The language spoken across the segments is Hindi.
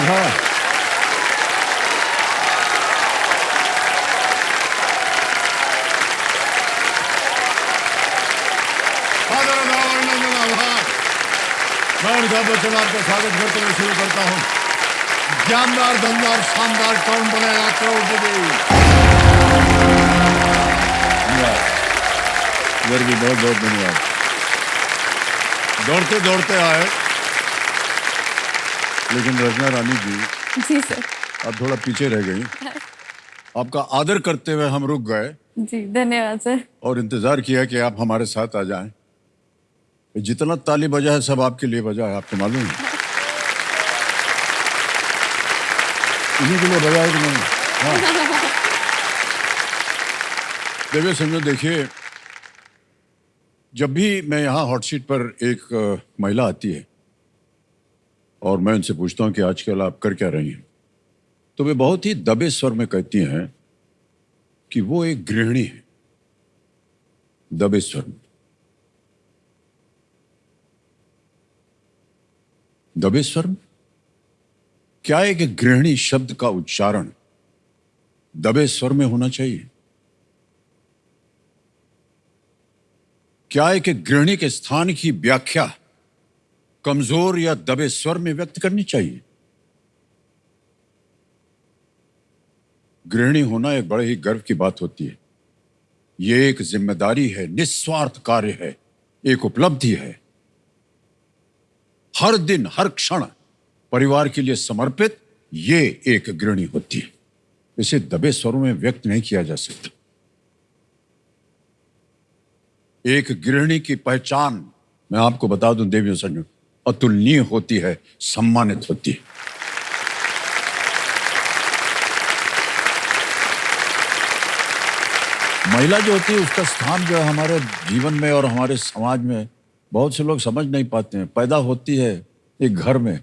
देखा। मैं अमिताभ बच्चन आपका स्वागत करते हुए शुरू करता हूँ। जानदार, दमदार, शानदार, कौन बनेगा करोड़पति। इधर भी बहुत बहुत धन्यवाद। दौड़ते दौड़ते आए, लेकिन रचना रानी जी सर। आप थोड़ा पीछे रह गई। आपका आदर करते हुए हम रुक गए जी, धन्यवाद सर। और इंतजार किया कि आप हमारे साथ आ जाएं। जितना ताली बजा है सब आपके लिए बजा है, आपको मालूम है। इन्हीं के लिए बजा है कि नहीं? हाँ। देखिए समझो, देखिए जब भी मैं यहाँ हॉट सीट पर एक महिला आती है और मैं उनसे पूछता हूँ कि आजकल आप कर क्या रही हैं, तो वे बहुत ही दबे स्वर में कहती हैं कि वो एक गृहिणी है। दबे स्वर में। दबे स्वर में क्या है कि गृहिणी शब्द का उच्चारण दबे स्वर में होना चाहिए? क्या है कि गृहिणी के स्थान की व्याख्या कमजोर या दबे स्वर में व्यक्त करनी चाहिए? गृहिणी होना एक बड़े ही गर्व की बात होती है। यह एक जिम्मेदारी है, निस्वार्थ कार्य है, एक उपलब्धि है। हर दिन हर क्षण परिवार के लिए समर्पित ये एक गृहिणी होती है। इसे दबे स्वरों में व्यक्त नहीं किया जा सकता। एक गृहिणी की पहचान मैं आपको बता दूं देवियों संजू, अतुलनीय होती है, सम्मानित होती है। महिला जो होती है उसका स्थान जो है हमारे जीवन में और हमारे समाज में बहुत से लोग समझ नहीं पाते हैं। पैदा होती है एक घर में,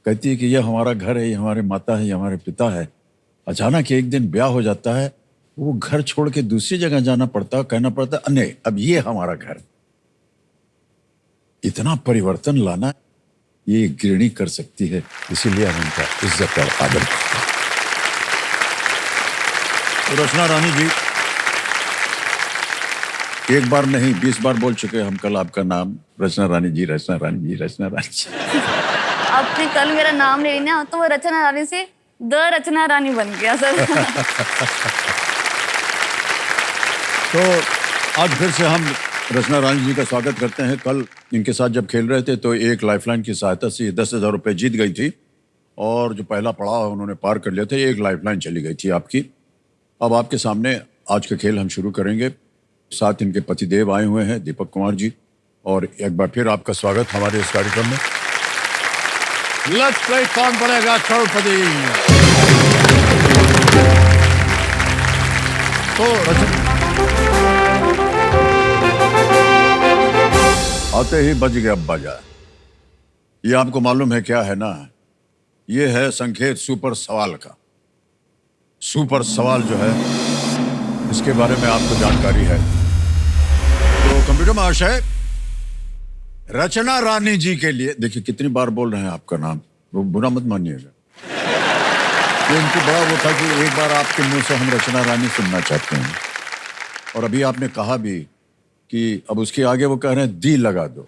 कहती है कि ये हमारा घर है, ये हमारे माता है, ये हमारे पिता है। अचानक एक दिन ब्याह हो जाता है, वो घर छोड़ के दूसरी जगह जाना पड़ता है, कहना पड़ता है नहीं अब ये हमारा घर। इतना परिवर्तन लाना ये गृहिणी कर सकती है, इसीलिए हम उनका इज्जत और आदर करते हैं। तो रचना रानी जी एक बार नहीं 20 बार बोल चुके हम कल आपका नाम, रचना रानी जी, रचना रानी जी, रचना रानी जी। आपने कल मेरा नाम ले लिया तो वो रचना रानी से द रचना रानी बन गया सर। तो आज फिर से हम रचना रानी जी का स्वागत करते हैं। कल इनके साथ जब खेल रहे थे तो एक लाइफलाइन की सहायता से 10,000 रुपये जीत गई थी और जो पहला पड़ाव उन्होंने पार कर लिया था, एक लाइफलाइन चली गई थी आपकी। अब आपके सामने आज का खेल हम शुरू करेंगे। साथ इनके पतिदेव आए हुए हैं, दीपक कुमार जी, और एक बार फिर आपका स्वागत हमारे इस कार्यक्रम में। लेट्स प्ले कौन बनेगा करोड़पति। तो आते ही बज गया बाजा। ये आपको मालूम है क्या है ना? ये है संकेत सुपर सवाल का। सुपर सवाल जो है इसके बारे में आपको जानकारी है तो कंप्यूटर महाशय रचना रानी जी के लिए, देखिए कितनी बार बोल रहे हैं आपका नाम, वो बुरा मत मानिएगा। ये इनको बड़ा वो था कि एक बार आपके मुंह से हम रचना रानी सुनना चाहते हैं, और अभी आपने कहा भी कि अब उसके आगे वो कह रहे हैं दी लगा दो।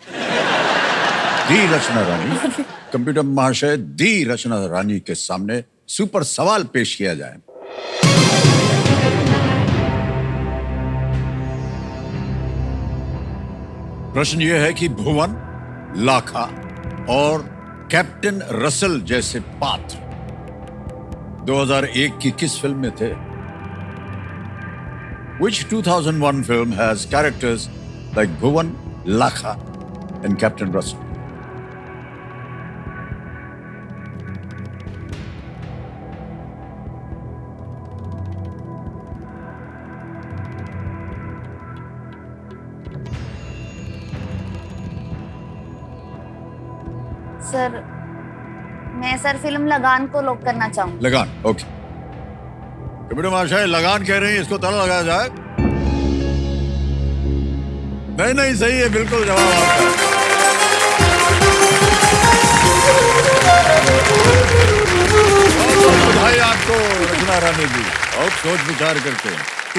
दी रचना रानी। कंप्यूटर महाशय दी रचना रानी के सामने सुपर सवाल पेश किया जाए। प्रश्न यह है कि भुवन, लाखा और कैप्टन रसल जैसे पात्र 2001 की किस फिल्म में थे? Which 2001 film has characters like Bhuvan, Lakha and Captain Russell? Sir मैं सर फिल्म लगान को लॉक करना चाहूंगी। लगान, ओके। कंप्यूटर महाशय लगान कह रही है, इसको ताला लगाया जाए। नहीं नहीं सही है, बिल्कुल जवाब आपका। बधाई आपको रचना रानी जी। और सोच विचार करके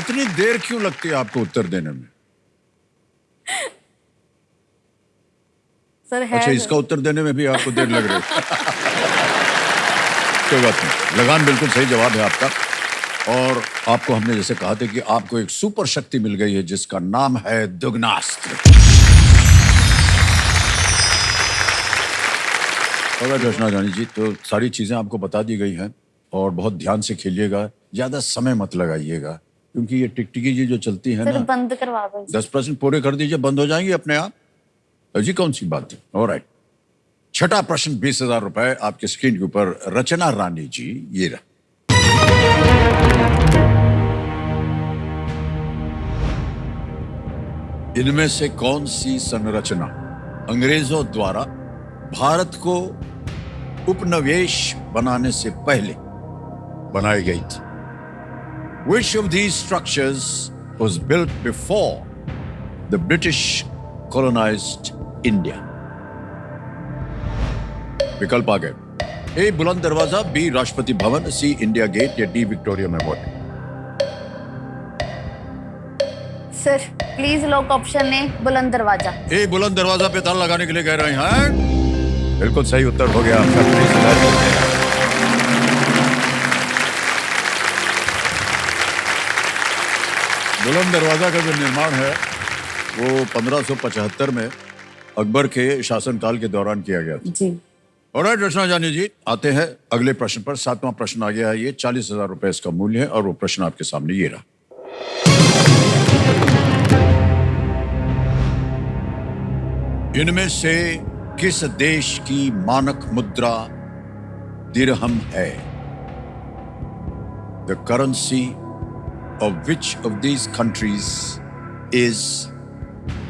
इतनी देर क्यों लगती है आपको उत्तर देने में? सर है अच्छा, इसका उत्तर देने में भी आपको देर लग रही है। कोई बात नहीं, लगान बिल्कुल सही जवाब है आपका। और आपको हमने जैसे कहा था कि आपको एक सुपर शक्ति मिल गई है जिसका नाम है दुग्नास्त्र। रचना रानी जी, तो सारी चीजें आपको बता दी गई हैं और बहुत ध्यान से खेलिएगा, ज्यादा समय मत लगाइएगा क्योंकि ये टिकटिकी जी जो चलती है सर ना, बंद करवा दो। 10% पूरे कर दीजिए, बंद हो जाएंगे अपने आप। अजी कौन सी बात है। ऑलराइट, छठा प्रश्न 20,000 रुपए आपके स्क्रीन के ऊपर। रचना रानी जी, ये रहा। इनमें से कौन सी संरचना अंग्रेजों द्वारा भारत को उपनिवेश बनाने से पहले बनाई गई थी? Which of these structures was built before the British colonized India? विकल्प आ गए। ए बुलंद दरवाजा, बी राष्ट्रपति भवन, सी इंडिया गेट या D Victoria memorial. Sir please lock option A बुलंद दरवाजा। ए बुलंद दरवाजा पे ताला लगाने के लिए कह रहे हैं। बिल्कुल सही उत्तर हो गया आपका। 20,000। बुलंद दरवाजा का जो निर्माण है वो 1575 में अकबर के शासनकाल के दौरान किया गया था जी। ऑलराइट रचना जानी जी, आते हैं अगले प्रश्न पर। 7वां प्रश्न आ गया है, ये 40,000 रुपए इसका मूल्य है और वो प्रश्न आपके सामने ये रहा। इनमें से किस देश की मानक मुद्रा दिरहम है? The currency of which of these countries is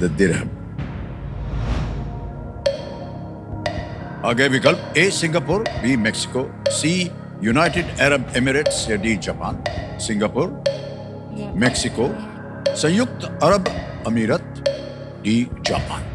the dirham? आगे विकल्प A Singapore, B Mexico, C United Arab Emirates या डी जापान। सिंगापुर, मैक्सिको, संयुक्त अरब अमीरत, D Japan.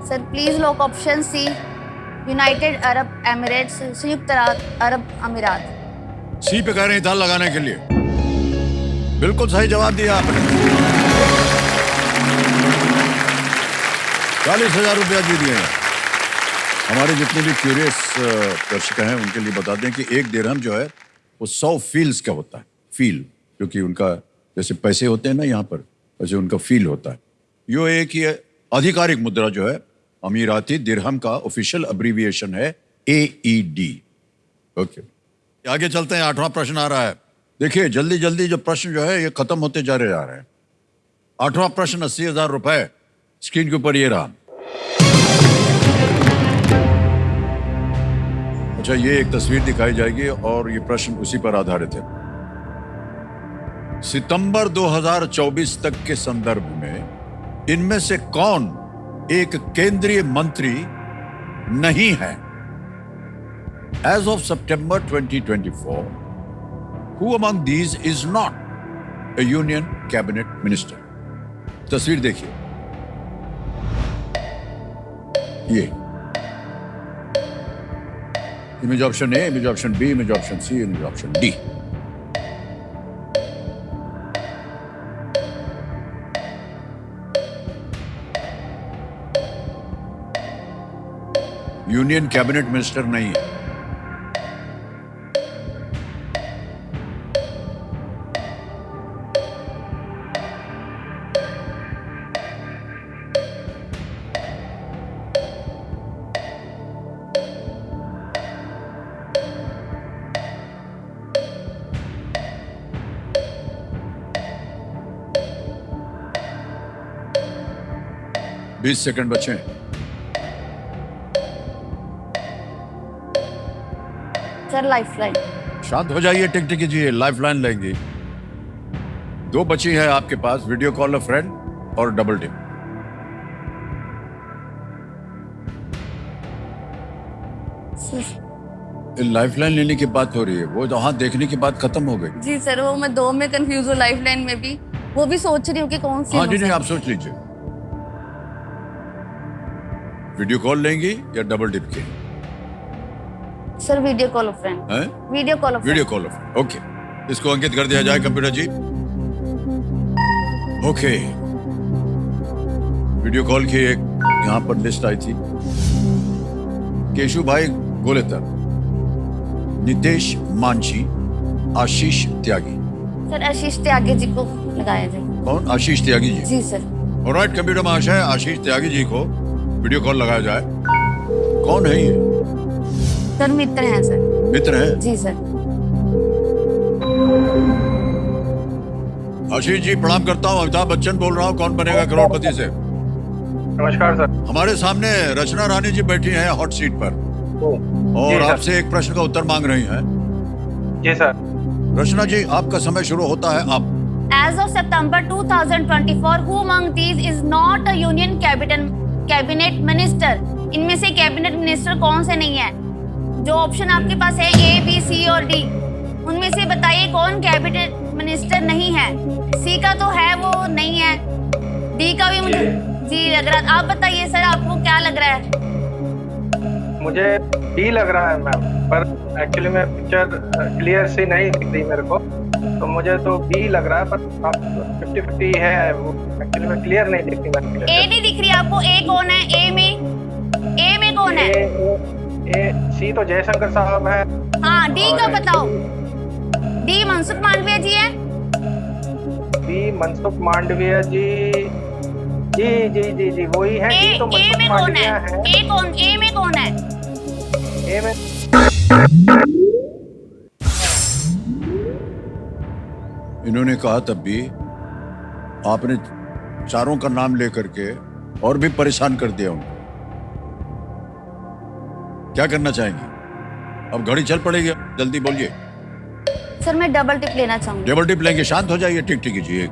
Sir please lock option C United Arab Emirates, संयुक्त अरब अमीरात। सी पे कह रहे हैं ताल लगाने के लिए। बिल्कुल सही जवाब दिया आपने। 40,000 रुपया जीत गए हैं। हमारे जितने भी क्यूरियस दर्शक हैं उनके लिए बता दें कि एक दिरहम जो है वो 100 फील्स का होता है। फील, क्योंकि उनका जैसे पैसे होते हैं ना यहाँ पर, वैसे उनका फील होता है। यो एक ही आधिकारिक मुद्रा जो है अमीराती दिरहम का ऑफिशियल अब्रीविएशन है AED। ओके, आगे चलते हैं। 8वां प्रश्न आ रहा है। देखिए जल्दी जल्दी जो प्रश्न जो है ये खत्म होते जा रहे हैं। 8वां प्रश्न 80,000 रुपए स्क्रीन के ऊपर ये रहा। अच्छा, ये एक तस्वीर दिखाई जाएगी और ये प्रश्न उसी पर आधारित है। सितंबर 2024 तक के संदर्भ में इनमें से कौन एक केंद्रीय मंत्री नहीं है? As of September 2024, who among these is not a union cabinet minister? तस्वीर देखिए, ये image option A, image option B, image option C, image option D. Union cabinet minister नहीं है। बीस सेकंड बचे हैं। Sir lifeline. शांत हो जाइए टिकटिकी जी, लाइफलाइन लेंगी। 2 बची है आपके पास, वीडियो कॉल अ फ्रेंड और डबल टिप। लाइफलाइन लेने की बात हो रही है, वो वहां देखने की बात खत्म हो गई। जी सर, वो मैं 2 में कंफ्यूज हूँ, लाइफलाइन में भी। वो भी सोच रही हूँ कि कौन सी हाँ लूं जी, नहीं सर। आप सोच लीजिए, वीडियो कॉल लेंगी या डबल टिप की? Sir video call of friend. हैं? Video call of video call of, okay. इसको अंकित कर दिया जाए computer ji. Okay, video call की एक यहाँ पर लिस्ट आई थी। केशु भाई गोलेतर, नितेश मांझी, आशीष त्यागी। सर आशीष त्यागी जी को लगाया जाए। कौन? आशीष त्यागी जी। जी सर। ऑलराइट कंप्यूटर महाशय, आशीष त्यागी जी को वीडियो कॉल लगाया जाए। कौन है ये? सर मित्र हैं सर। मित्र है? जी सर। आशीष जी प्रणाम करता हूँ, अमिताभ बच्चन बोल रहा हूँ, कौन बनेगा करोड़पति से। नमस्कार सर। हमारे सामने रचना रानी जी बैठी हैं हॉट सीट पर और जी सर। आपसे एक प्रश्न का उत्तर मांग रही हैं। जी सर। रचना जी, आपका समय शुरू होता है अब। As of September 2024, who among these is not a union cabinet minister? इनमें से कैबिनेट मिनिस्टर कौन से नहीं है? जो ऑप्शन आपके पास है A, B, C और D, उनमें से बताइए कौन कैबिनेट मिनिस्टर नहीं है। C का तो है, वो नहीं है। D का भी मुझे जी लग रहा है। आप बताइए सर, आपको क्या लग रहा है? मुझे डी लग रहा है मैम, पर एक्चुअली में पिक्चर क्लियर सी नहीं दिख रही मेरे को, तो मुझे तो बी लग रहा है, पर आप 50-50 है, वो एक्चुअली में क्लियर नहीं दिख रही मेरे को। A नहीं दिख रही आपको? A कौन है? A में कौन है? ए सी तो जयशंकर साहब है। हाँ, D का बताओ। D मनसुख मांडविया जी है। बी मनसुख मांडविया जी। जी जी जी जी वही है। A, डी तो A मनसुख में कौन मांडविया है? है। A में कौन है? ए में इन्होंने कहा तब भी आपने चारों का नाम लेकर के और भी परेशान कर दिया उनको। क्या करना चाहेंगे? अब घड़ी चल पड़ेगी, जल्दी बोलिए। सर मैं डबल टिप लेना चाहूंगी। डबल टिप लेंगे? शांत हो जाइए, टिक टिक कीजिए।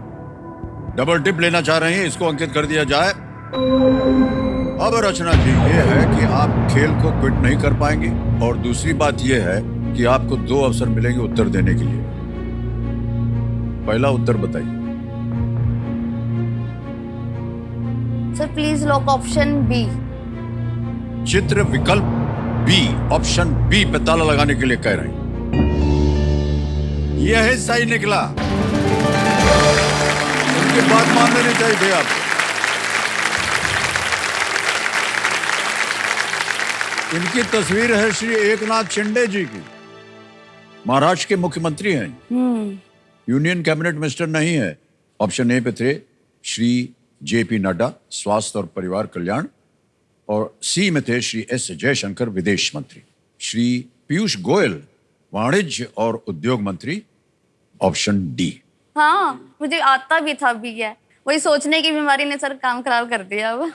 डबल टिप लेना चाह रहे हैं, इसको अंकित कर दिया जाए। अब रचना जी, ये है कि आप खेल को क्विट नहीं कर पाएंगे, और दूसरी बात ये है कि आपको 2 अवसर मिलेंगे उत्तर देने के लिए। पहला उत्तर बताइए। Sir please lock option B. चित्र विकल्प बी, ऑप्शन बी पे ताला लगाने के लिए कह रहे हैं। यह है सही निकला। उनकी बात मान लेनी चाहिए थे आप। इनकी तस्वीर है श्री एकनाथ शिंदे जी की। महाराष्ट्र के मुख्यमंत्री हैं, यूनियन कैबिनेट मिनिस्टर नहीं है। ऑप्शन ए पे थे श्री जेपी नड्डा, स्वास्थ्य और परिवार कल्याण, और सी में थे श्री एस जयशंकर, विदेश मंत्री। श्री पीयूष गोयल, वाणिज्य और उद्योग मंत्री। Option D. हाँ, मुझे आता भी था भी है, वही सोचने की बीमारी ने सर काम खराब कर दिया अब।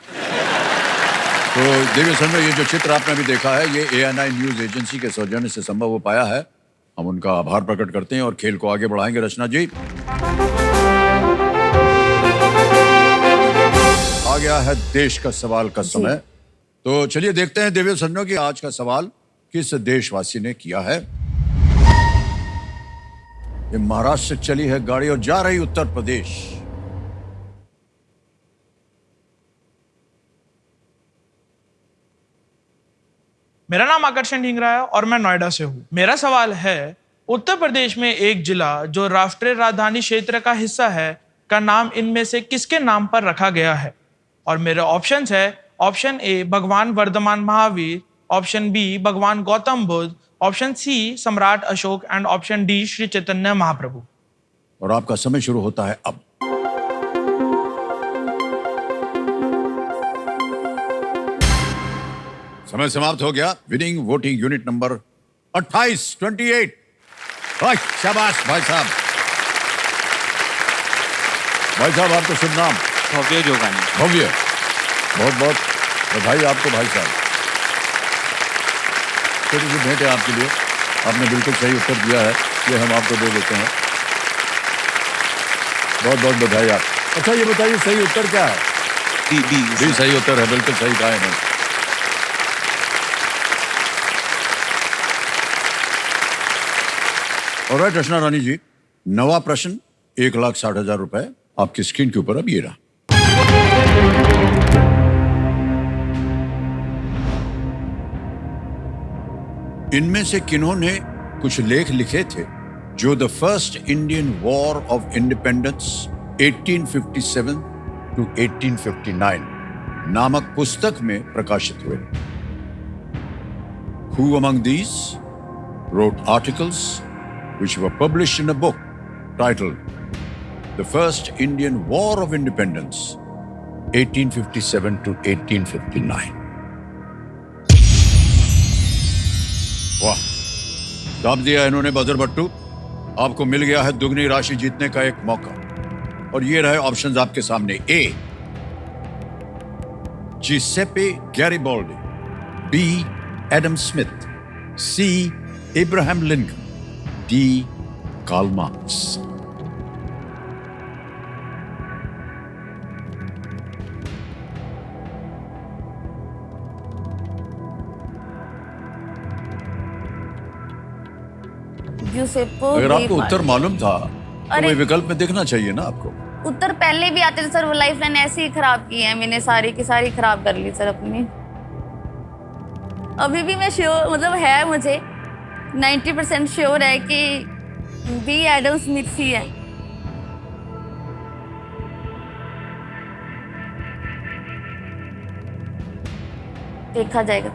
तो देवी संजय, ये जो चित्र आपने अभी देखा है, ये ANI न्यूज एजेंसी के सौजन्य से संभव हो पाया है। हम उनका आभार प्रकट करते हैं और खेल को आगे बढ़ाएंगे। रचना जी, आ गया है देश का सवाल का समय। तो चलिए देखते हैं देवी संजय की आज का सवाल किस देशवासी ने किया है। ये महाराष्ट्र से चली है गाड़ी और जा रही उत्तर प्रदेश। मेरा नाम आकर्षण ढींगरा है और मैं नोएडा से हूँ। मेरा सवाल है, उत्तर प्रदेश में एक जिला जो राष्ट्रीय राजधानी क्षेत्र का हिस्सा है का नाम इनमें से किसके नाम पर रखा गया है? और मेरे ऑप्शंस है, ऑप्शन ए भगवान वर्धमान महावीर, ऑप्शन बी भगवान Gautam Buddha, option C Samrat Ashoka and option D Shri Chaitanya Mahaprabhu. और आपका समय शुरू होता है अब। समय समाप्त हो गया। विनिंग वोटिंग यूनिट नंबर 28 शाबाश भाई साहब। भाई साहब, आपका शुभ नाम? भव्य जोगानी। भव्य, बहुत बहुत बधाई आपको भाई साहब। छोटी सी भेंट है आपके लिए, आपने बिल्कुल सही उत्तर दिया है, ये हम आपको दे देते हैं। बहुत बहुत बधाई आप। अच्छा ये बताइए, सही उत्तर क्या है? डी सही उत्तर है, बिल्कुल सही कहा है। ऑलराइट रचना रानी जी, नवा प्रश्न 1,60,000 रुपए आपकी स्क्रीन के ऊपर अब ये रहा। इनमें से किन्होंने कुछ लेख लिखे थे जो the first Indian war of independence 1857 to 1859 नामक पुस्तक में प्रकाशित हुए? Who among these wrote articles which were published in a book titled The First Indian War of Independence 1857 to 1859? वाह, दाब दिया इन्होंने बजर बट्टू। आपको मिल गया है दुगनी राशि जीतने का एक मौका और ये रहे ऑप्शंस आपके सामने। A, Giuseppe Garibaldi, B, Adam Smith, C, Abraham Lincoln, D, Karl Marx. Giuseppe अगर आपको डी उत्तर मालूम था तो अरे- वही विकल्प में देखना चाहिए ना आपको। उत्तर पहले भी आते थे सर, वो लाइफ लाइन ऐसे ही खराब की है मैंने, सारी की सारी खराब कर ली सर अपनी। अभी भी मैं श्योर, मतलब है मुझे 90% श्योर है कि बी एडम स्मिथ ही है। देखा जाएगा।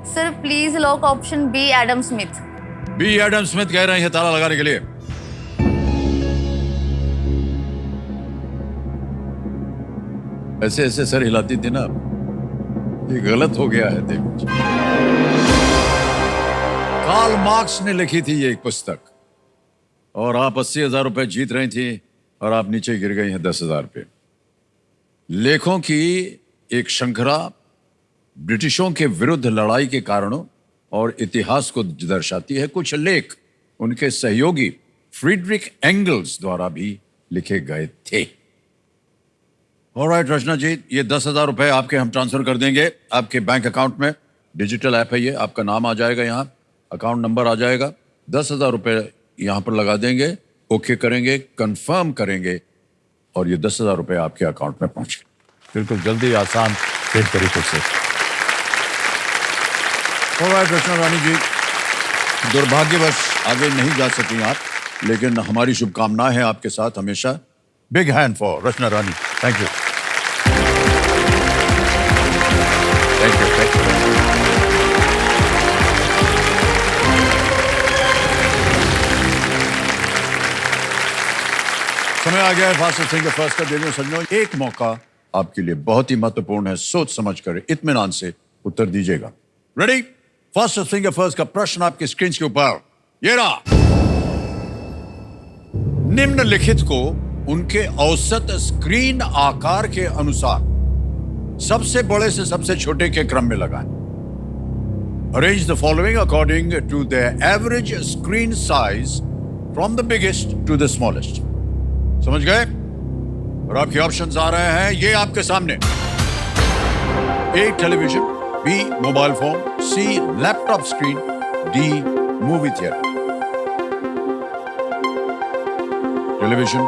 Sir please lock option B Adam Smith. B, Adam Smith कह रहे हैं ताला लगाने के लिए। ऐसे ऐसे सर हिलाती थी ना, ये गलत हो गया है। देखो, कार्ल मार्क्स ने लिखी थी ये एक पुस्तक और आप 80,000 रुपए जीत रही थी और आप नीचे गिर गई हैं 10,000 पे। लेखों की एक श्रृंखला ब्रिटिशों के विरुद्ध लड़ाई के कारणों और इतिहास को दर्शाती है। कुछ लेख उनके सहयोगी फ्रीडरिक एंगल्स द्वारा भी लिखे गए थे। ऑलराइट रचना जी, ये 10,000 रुपए आपके हम ट्रांसफर कर देंगे आपके बैंक अकाउंट में। डिजिटल ऐप है ये, आपका नाम आ जाएगा, यहाँ अकाउंट नंबर आ जाएगा। 10,000 रुपए यहाँ पर लगा देंगे, ओके करेंगे, कंफर्म करेंगे और ये 10,000 रुपए आपके अकाउंट में पहुंचे। बिल्कुल जल्दी, आसान, तेज तरीके से। ऑलराइट रचना रानी जी, दुर्भाग्यवश आगे नहीं जा सकी आप, लेकिन हमारी शुभकामनाएं हैं आपके साथ हमेशा। Big hand for Rachna Rani. Thank you, thank you, thank you. समय आ गया है फास्ट सिंगर फर्स्ट का। देवियों सज्जनों, एक मौका आपके लिए बहुत ही महत्वपूर्ण है। सोच समझ कर इत्मीनान से उत्तर दीजिएगा। रेडी? फर्स्ट सिंगर फर्स्ट का प्रश्न आपकी स्क्रीन के ऊपर ये रहा। निम्नलिखित को उनके औसत स्क्रीन आकार के अनुसार सबसे बड़े से सबसे छोटे के क्रम में लगाएं। Arrange the following according to the average screen size from the biggest to the smallest. समझ गए? और आपके ऑप्शंस आ रहे हैं ये आपके सामने। A, television, B, mobile phone, C, laptop screen, D, movie theatre. Television,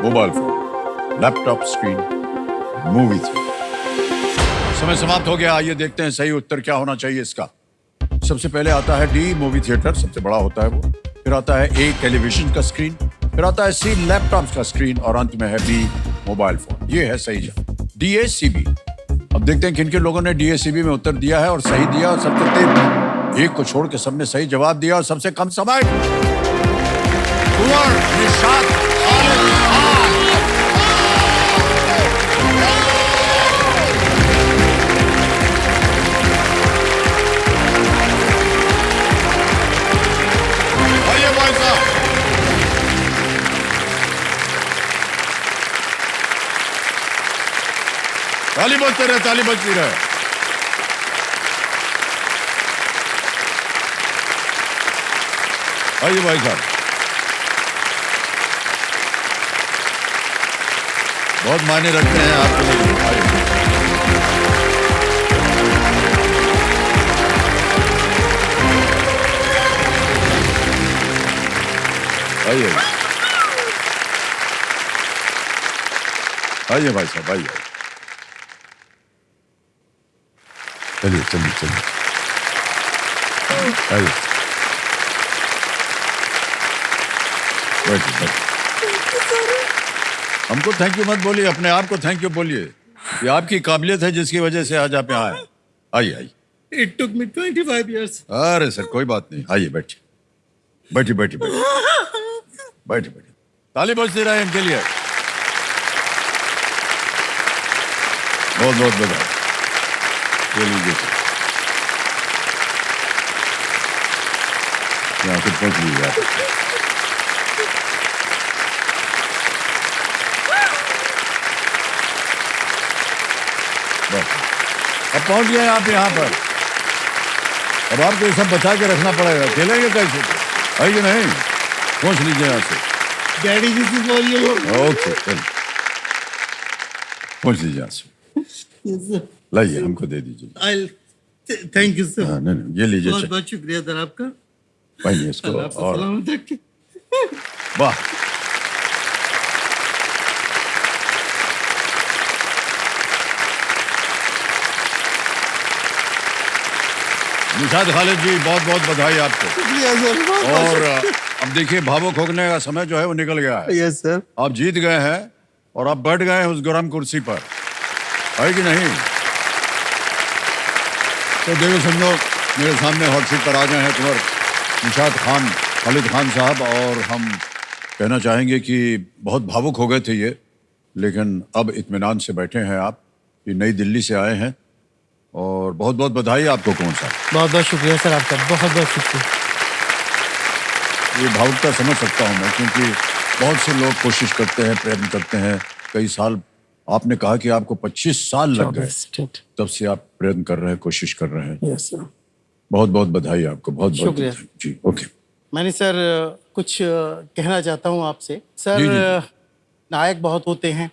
mobile phone, laptop screen, movie theatre. समय समाप्त हो गया। आइए देखते हैं सही उत्तर क्या होना चाहिए इसका। सबसे पहले आता है डी, मूवी थिएटर, सबसे बड़ा होता है वो। फिर आता है ए, टेलीविजन का स्क्रीन, फिर आता है सी, लैपटॉप का स्क्रीन और अंत में है बी, मोबाइल फोन। ये है सही जवाब, DACB। अब देखते हैं किन किन लोगों ने DACB में उत्तर दिया है और सही दिया और सबसे तेज। एक को छोड़ के सबने सही जवाब दिया और सबसे कम समय। कुंवर निशात खालिद खान। आइए भाई साहब, ताली बजते रहे, ताली बजती रहे। आइए भाई साहब, बहुत मायने रखते हैं आपके लिए। आइए। आइए आइए भाई साहब, आइए चलिए चलिए चलिए आइए, बैठिए बैठिए। हमको थैंक यू मत बोलिए, अपने आप को थैंक यू बोलिए। ये आपकी काबिलियत है जिसकी वजह से आज आप यहाँ आए। आइए आइए। It took me 25 years. अरे सर कोई बात नहीं, आइए बैठिए बैठिए बैठिए बैठिए बैठिए बैठिए। ताली बजती रहे इनके लिए, बहुत बहुत बधाई। ये लीजिए सर, यहाँ से पहुँच लीजिए आप। बस, अब पहुँच गए आप यहाँ पर। अब आपको ये सब बचा के रखना पड़ेगा, खेलेंगे कैसे? है कि नहीं? पहुँच लीजिए यहाँ से। Daddy, this is for you. Okay चलिए, पहुँच लीजिए यहाँ से। Yes, sir. लाइए, हमको दे दीजिए। Thank you, sir. हाँ, नहीं ये लीजिए। बहुत बहुत शुक्रिया सर आपका। पहनिए इसको। अल्लाह आपको और सलामत रखे। वाह, निशाद खालिद जी बहुत बहुत बधाई आपको। शुक्रिया सर, बहुत बहुत और अब देखिए भावुक होने का समय जो है वो निकल गया है। Yes sir. आप जीत गए हैं और आप बैठ गए हैं उस गरम कुर्सी पर, है कि नहीं? तो देखो समझो मेरे सामने हॉट सीट पर आ गए हैं कुंवर निशाद खालिद खान साहब, और हम कहना चाहेंगे कि बहुत भावुक हो गए थे ये, लेकिन अब इत्मीनान से बैठे हैं आप। ये नई दिल्ली से आए हैं और बहुत बहुत बधाई आपको कौन सा। बहुत बहुत शुक्रिया सर आपका, बहुत बहुत शुक्रिया। ये भावुकता समझ सकता हूँ मैं, क्योंकि बहुत से लोग कोशिश करते हैं, प्रयत्न करते हैं कई साल। आपने कहा कि आपको 25 साल लग गए, तब से आप प्रयत्न कर रहे हैं, कोशिश कर रहे हैं। Yes sir. बहुत बहुत बधाई आपको, बहुत बहुत शुक्रिया। बधाई। जी ओके। मैंने सर कुछ कहना चाहता हूँ आपसे सर। जी, जी, जी। नायक बहुत होते हैं,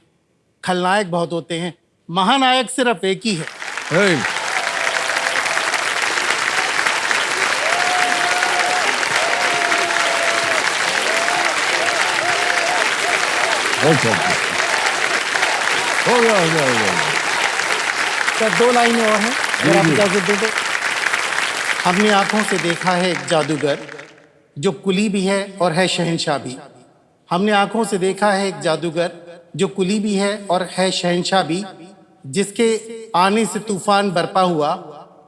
खलनायक बहुत होते हैं, महानायक सिर्फ एक ही है। हे, ओके ओके, हो गया हो गया हो गया। सर 2 लाइनें और हैं, अगर आप जी। इजाजत दे दो। हमने आंखों से देखा है एक जादूगर जो कुली भी है और है शहंशाह भी। हमने आंखों से देखा है एक जादूगर जो कुली भी है और है शहंशाह भी, जिसके आने से तूफान बरपा हुआ,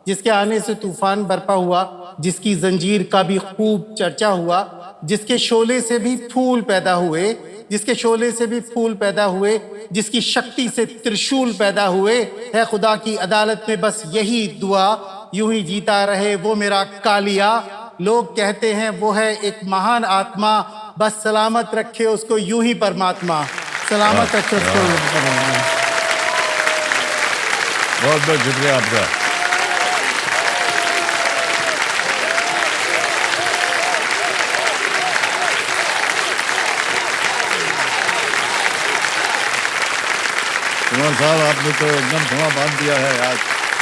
जिसके आने से तूफान बरपा हुआ, जिसकी जंजीर का भी खूब चर्चा हुआ, जिसके शोले से भी फूल पैदा हुए, जिसके शोले से भी फूल पैदा हुए, जिसकी शक्ति से त्रिशूल पैदा हुए। है खुदा की अदालत में बस यही दुआ, यूं ही जीता रहे वो मेरा कालिया। लोग कहते हैं वो है एक महान आत्मा, बस सलामत रखे उसको यूं ही परमात्मा, सलामत रखे उसको। बहुत बहुत शुक्रिया आपका। कुमार साहब आपने तो एकदम धुआं बांध दिया है आज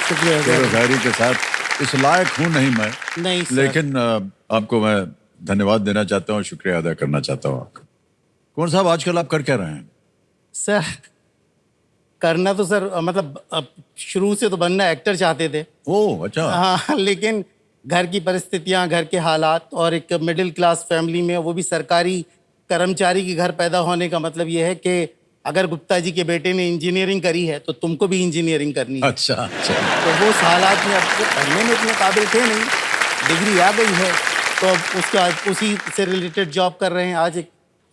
शुक्रिया शेर सर। शायरी के साथ। इस लायक हूँ नहीं मैं, नहीं सर। लेकिन आपको मैं धन्यवाद देना चाहता हूँ, शुक्रिया अदा करना चाहता हूँ आपका। कुमार साहब आजकल आप कर क्या रहे हैं? सर करना तो सर मतलब अब शुरू से तो बनना एक्टर चाहते थे। ओह अच्छा। हाँ, लेकिन घर की परिस्थितियां, घर के हालात और एक मिडिल क्लास फैमिली में, वो भी सरकारी कर्मचारी के घर पैदा होने का मतलब ये है कि अगर गुप्ता जी के बेटे ने इंजीनियरिंग करी है तो तुमको भी इंजीनियरिंग करनी है। अच्छा अच्छा। तो वो उस हालात में अब वो पढ़ने में इतने काबिल थे नहीं, डिग्री आ गई है तो अब उसका उसी से रिलेटेड जॉब कर रहे हैं।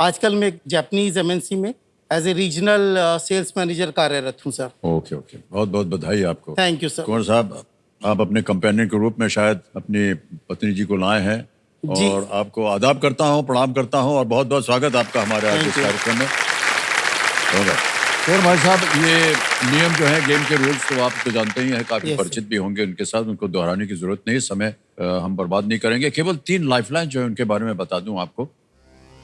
आजकल मैं एक जापानीज एमएनसी में as a regional sales manager कार्यरत हूँ सर। ओके ओके, बहुत बहुत बधाई आपको। Thank you sir. कुंवर साहब आप अपने कंपेनियन के रूप में शायद अपनी पत्नी जी को लाए हैं, जी। और आपको आदाब करता हूँ, प्रणाम करता हूँ, और बहुत बहुत स्वागत आपका हमारे आज Thank इस you. कार्यक्रम में। और भाई साहब ये नियम जो है गेम के रूल्स तो आप तो जानते ही हैं, काफी Yes, परिचित भी होंगे उनके साथ, उनको दोहराने की जरूरत नहीं, समय हम बर्बाद नहीं करेंगे। केवल 3 लाइफलाइन जो है उनके बारे में बता दूं आपको।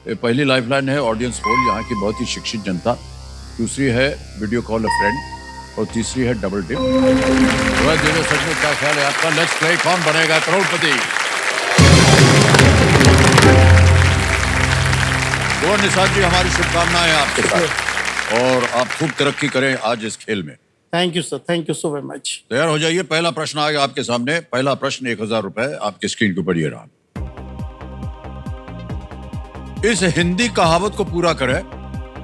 पहली लाइफलाइन है ऑडियंस पोल, यहाँ की बहुत ही शिक्षित जनता। दूसरी है वीडियो कॉल अ फ्रेंड, और तीसरी है डबल टिप। सच में क्या ख्याल है आपका? लेट्स प्ले, कौन बनेगा करोड़पति? और निशाद जी, हमारी शुभकामनाएं आपके साथ और आप खूब तरक्की करें आज इस खेल में। Thank you sir, thank you so very much. तैयार हो जाइए, पहला प्रश्न आएगा आपके सामने। पहला प्रश्न 1000 रुपए आपकी स्क्रीन के ऊपर ये रहा। इस हिंदी कहावत को पूरा करें,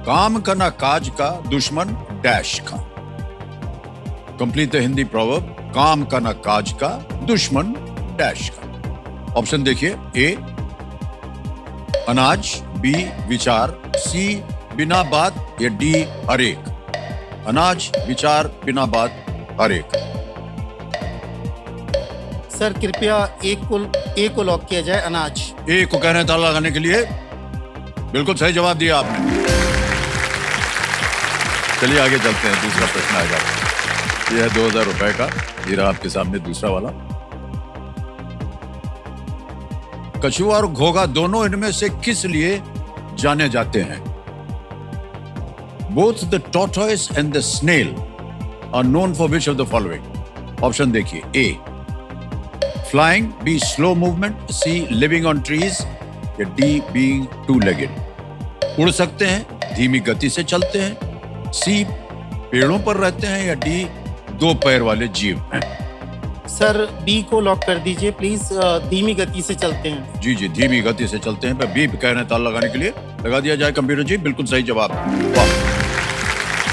काम का ना काज का, दुश्मन डैश का। कंप्लीट द हिंदी प्रोवर्ब, काम का ना काज का, दुश्मन डैश का। ऑप्शन देखिए, ए अनाज, बी विचार, सी बिना बात, या डी हर एक। अनाज, विचार, बिना बात, हर एक। सर कृपया एक को लॉक किया जाए, अनाज। ए को कह रहे हैं ताला लगाने के लिए। बिल्कुल सही जवाब दिया आपने। चलिए आगे चलते हैं, दूसरा प्रश्न आएगा। यह है 2000 रुपए का। ये रहा आपके सामने दूसरा वाला। कछुआ और घोगा दोनों इनमें से किस लिए जाने जाते हैं? Both the tortoise and the snail are known for which of the following? Option देखिए, A flying, B slow movement, C living on trees, या डी बीइंग टू लेगेड। उड़ सकते हैं, धीमी गति से चलते हैं, सी पेड़ों पर रहते हैं, या डी दो पैर वाले जीव हैं। सर बी को लॉक कर दीजिए प्लीज, धीमी गति से चलते हैं। जी जी, धीमी गति से चलते हैं। पर बी कह रहे हैं ताला लगाने के लिए। लगा दिया जाए कंप्यूटर जी। बिल्कुल सही जवाब। वाह,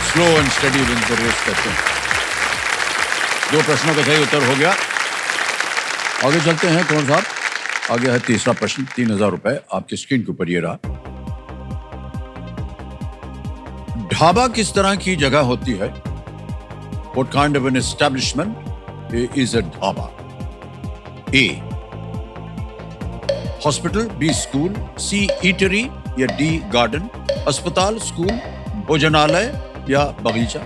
slow and steady win the race कहते हैं। दो प्रश्नों का सही उत्तर हो गया। आगे चलते हैं कौन साहब। आगे है तीसरा प्रश्न, 3000 रुपए आपकी स्क्रीन के ऊपर ये रहा। ढाबा किस तरह की जगह होती है? What kind of an establishment is a dhaba? A hospital, B school, C eatery, या D garden। अस्पताल, स्कूल, भोजनालय, या बगीचा।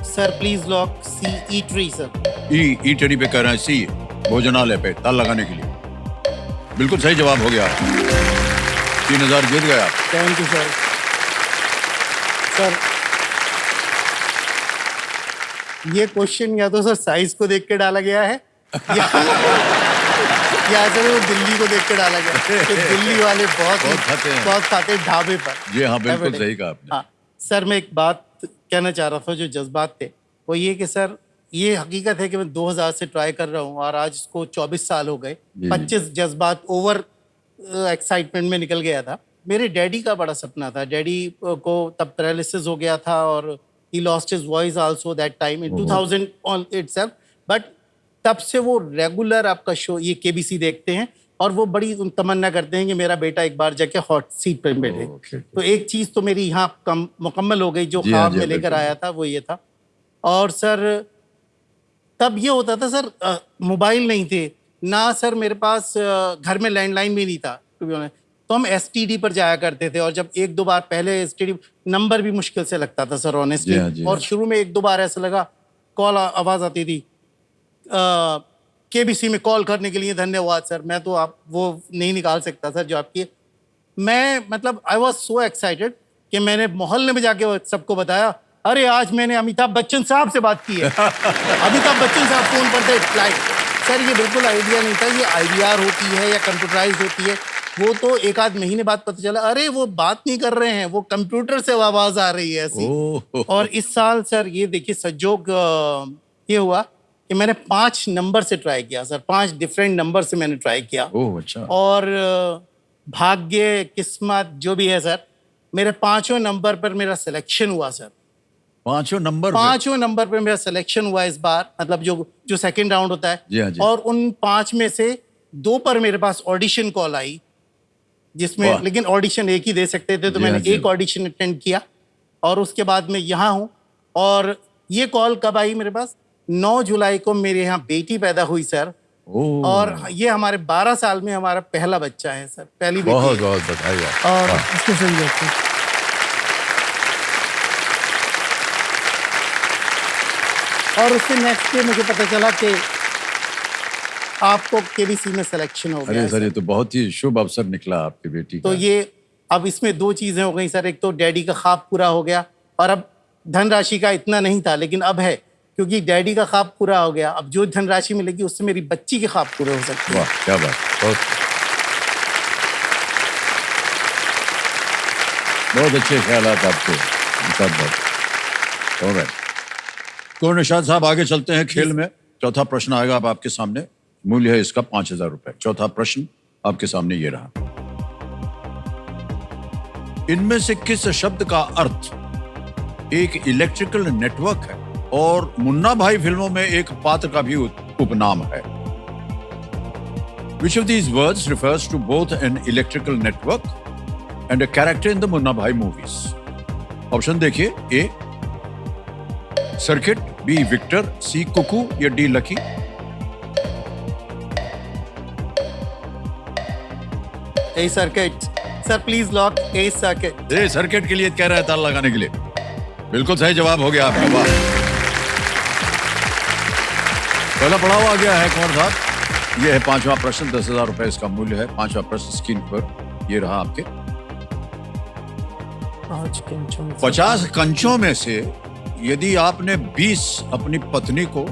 Sir please lock C, eatery sir. Eatery पे कह रहे हैं, सी भोजनालय पे ताला लगाने के लिए। बिल्कुल सही जवाब हो गया। 3000 जीत गए आप। Thank you sir. सर ये क्वेश्चन या तो सर साइज को देख के डाला गया है या सर वो दिल्ली को देख के डाला गया है। तो दिल्ली वाले बहुत खाते हैं ढाबे पर। जी हाँ, बिल्कुल सही कहा आपने। हाँ सर, मैं एक बात कहना चाह रहा था, जो जज्बात थे वो ये कि सर ये हकीकत है कि मैं 2000 से ट्राई कर रहा हूँ और आज इसको 24 साल हो गए। 25 जज्बात ओवर एक्साइटमेंट में निकल गया था। मेरे डैडी का बड़ा सपना था। डैडी को तब पैरालिसिस हो गया था और he lost his voice also that time in 2000 on itself, but तब से वो रेगुलर आपका शो ये केबीसी देखते हैं और वो बड़ी तमन्ना करते हैं कि मेरा बेटा एक बार जाके हॉट सीट पर बैठे। तो एक चीज़ तो मेरी यहाँ मुकम्मल हो गई, जो ख्वाब में लेकर आया था वो ये था। और सर तब ये होता था सर, मोबाइल नहीं थे ना सर, मेरे पास घर में लैंडलाइन भी नहीं था तो हम एसटीडी पर जाया करते थे। और जब एक दो बार पहले एसटीडी नंबर भी मुश्किल से लगता था सर ऑनेस्टली। और शुरू में एक दो बार ऐसा लगा, कॉल आवाज़ आती थी केबीसी में कॉल करने के लिए धन्यवाद सर। मैं तो आप वो नहीं निकाल सकता सर जो आपकी। मैं मतलब आई वॉज सो एक्साइटेड कि मैंने मोहल्ले में जाके सबको बताया, अरे आज मैंने अमिताभ बच्चन साहब से बात की है। अमिताभ बच्चन साहब फोन पर थे लाइव। सर ये बिल्कुल आइडिया नहीं था ये IVR होती है या कंप्यूटराइज होती है। वो तो एक आध महीने बाद पता चला, अरे वो बात नहीं कर रहे हैं, वो कंप्यूटर से आवाज आ रही है ऐसी। और इस साल सर ये देखिए संजोग ये हुआ कि मैंने 5 नंबर से ट्राई किया सर, 5 डिफरेंट नंबर से मैंने ट्राई किया। अच्छा। और भाग्य किस्मत जो भी है सर, मेरे 5 नंबर पर मेरा सिलेक्शन हुआ सर। 5 नंबर 5 नंबर पर मेरा सिलेक्शन हुआ इस बार, मतलब जो सेकंड राउंड होता है। जी हाँ जी। और उन 5 में से 2 पर मेरे पास ऑडिशन कॉल आई, जिसमें लेकिन ऑडिशन एक ही दे सकते थे, तो मैंने एक ऑडिशन अटेंड किया और उसके बाद मैं यहाँ हूँ। और ये कॉल कब आई मेरे पास? 9 जुलाई को मेरे यहाँ बेटी पैदा हुई सर। और ये हमारे 12 साल में हमारा पहला बच्चा है सर, पहली बेटी। बहुत बहुत बधाई। और इसको सुन और उससे नेक्स्ट डे मुझे पता चला कि आपको केबीसी में सिलेक्शन हो गया। अरे सर ये तो बहुत ही शुभ अवसर निकला आपकी बेटी का। तो ये अब इसमें 2 चीजें हो गई सर, एक तो डैडी का ख्वाब पूरा हो गया और अब धनराशि का इतना नहीं था लेकिन अब है, क्योंकि डैडी का ख्वाब पूरा हो गया। अब जो धनराशि मिलेगी उससे मेरी बच्ची के ख्वाब पूरे हो सकते हैं। वाह क्या बात। बहुत अच्छे ख्यालात आपके निशाद भाई। ऑलराइट, तो निशाद साहब आगे चलते हैं खेल में। चौथा प्रश्न आएगा अब आपके सामने, मूल्य है इसका 5,000 रुपए। चौथा प्रश्न आपके सामने ये रहा, इनमें से किस शब्द का अर्थ एक इलेक्ट्रिकल नेटवर्क है और मुन्ना भाई फिल्मों में एक पात्र का भी उपनाम है? Which of these words refers to both an electrical network and a character in the Munna Bhai movies? Option देखिए, ए सर्किट, बी विक्टर, सी कुकू या D lucky. A circuit sir, please lock A circuit. A circuit के लिए कह रहा है ताला लगाने के लिए। बिल्कुल सही जवाब हो गया आपका, वाह। पहला पड़ाव आ गया है कौन साहब? ये है पांचवा प्रश्न, 10,000 रुपए इसका मूल्य है। पांचवा प्रश्न स्क्रीन पर ये रहा आपके। 50 कंचों में से यदि आपने 20 अपनी पत्नी को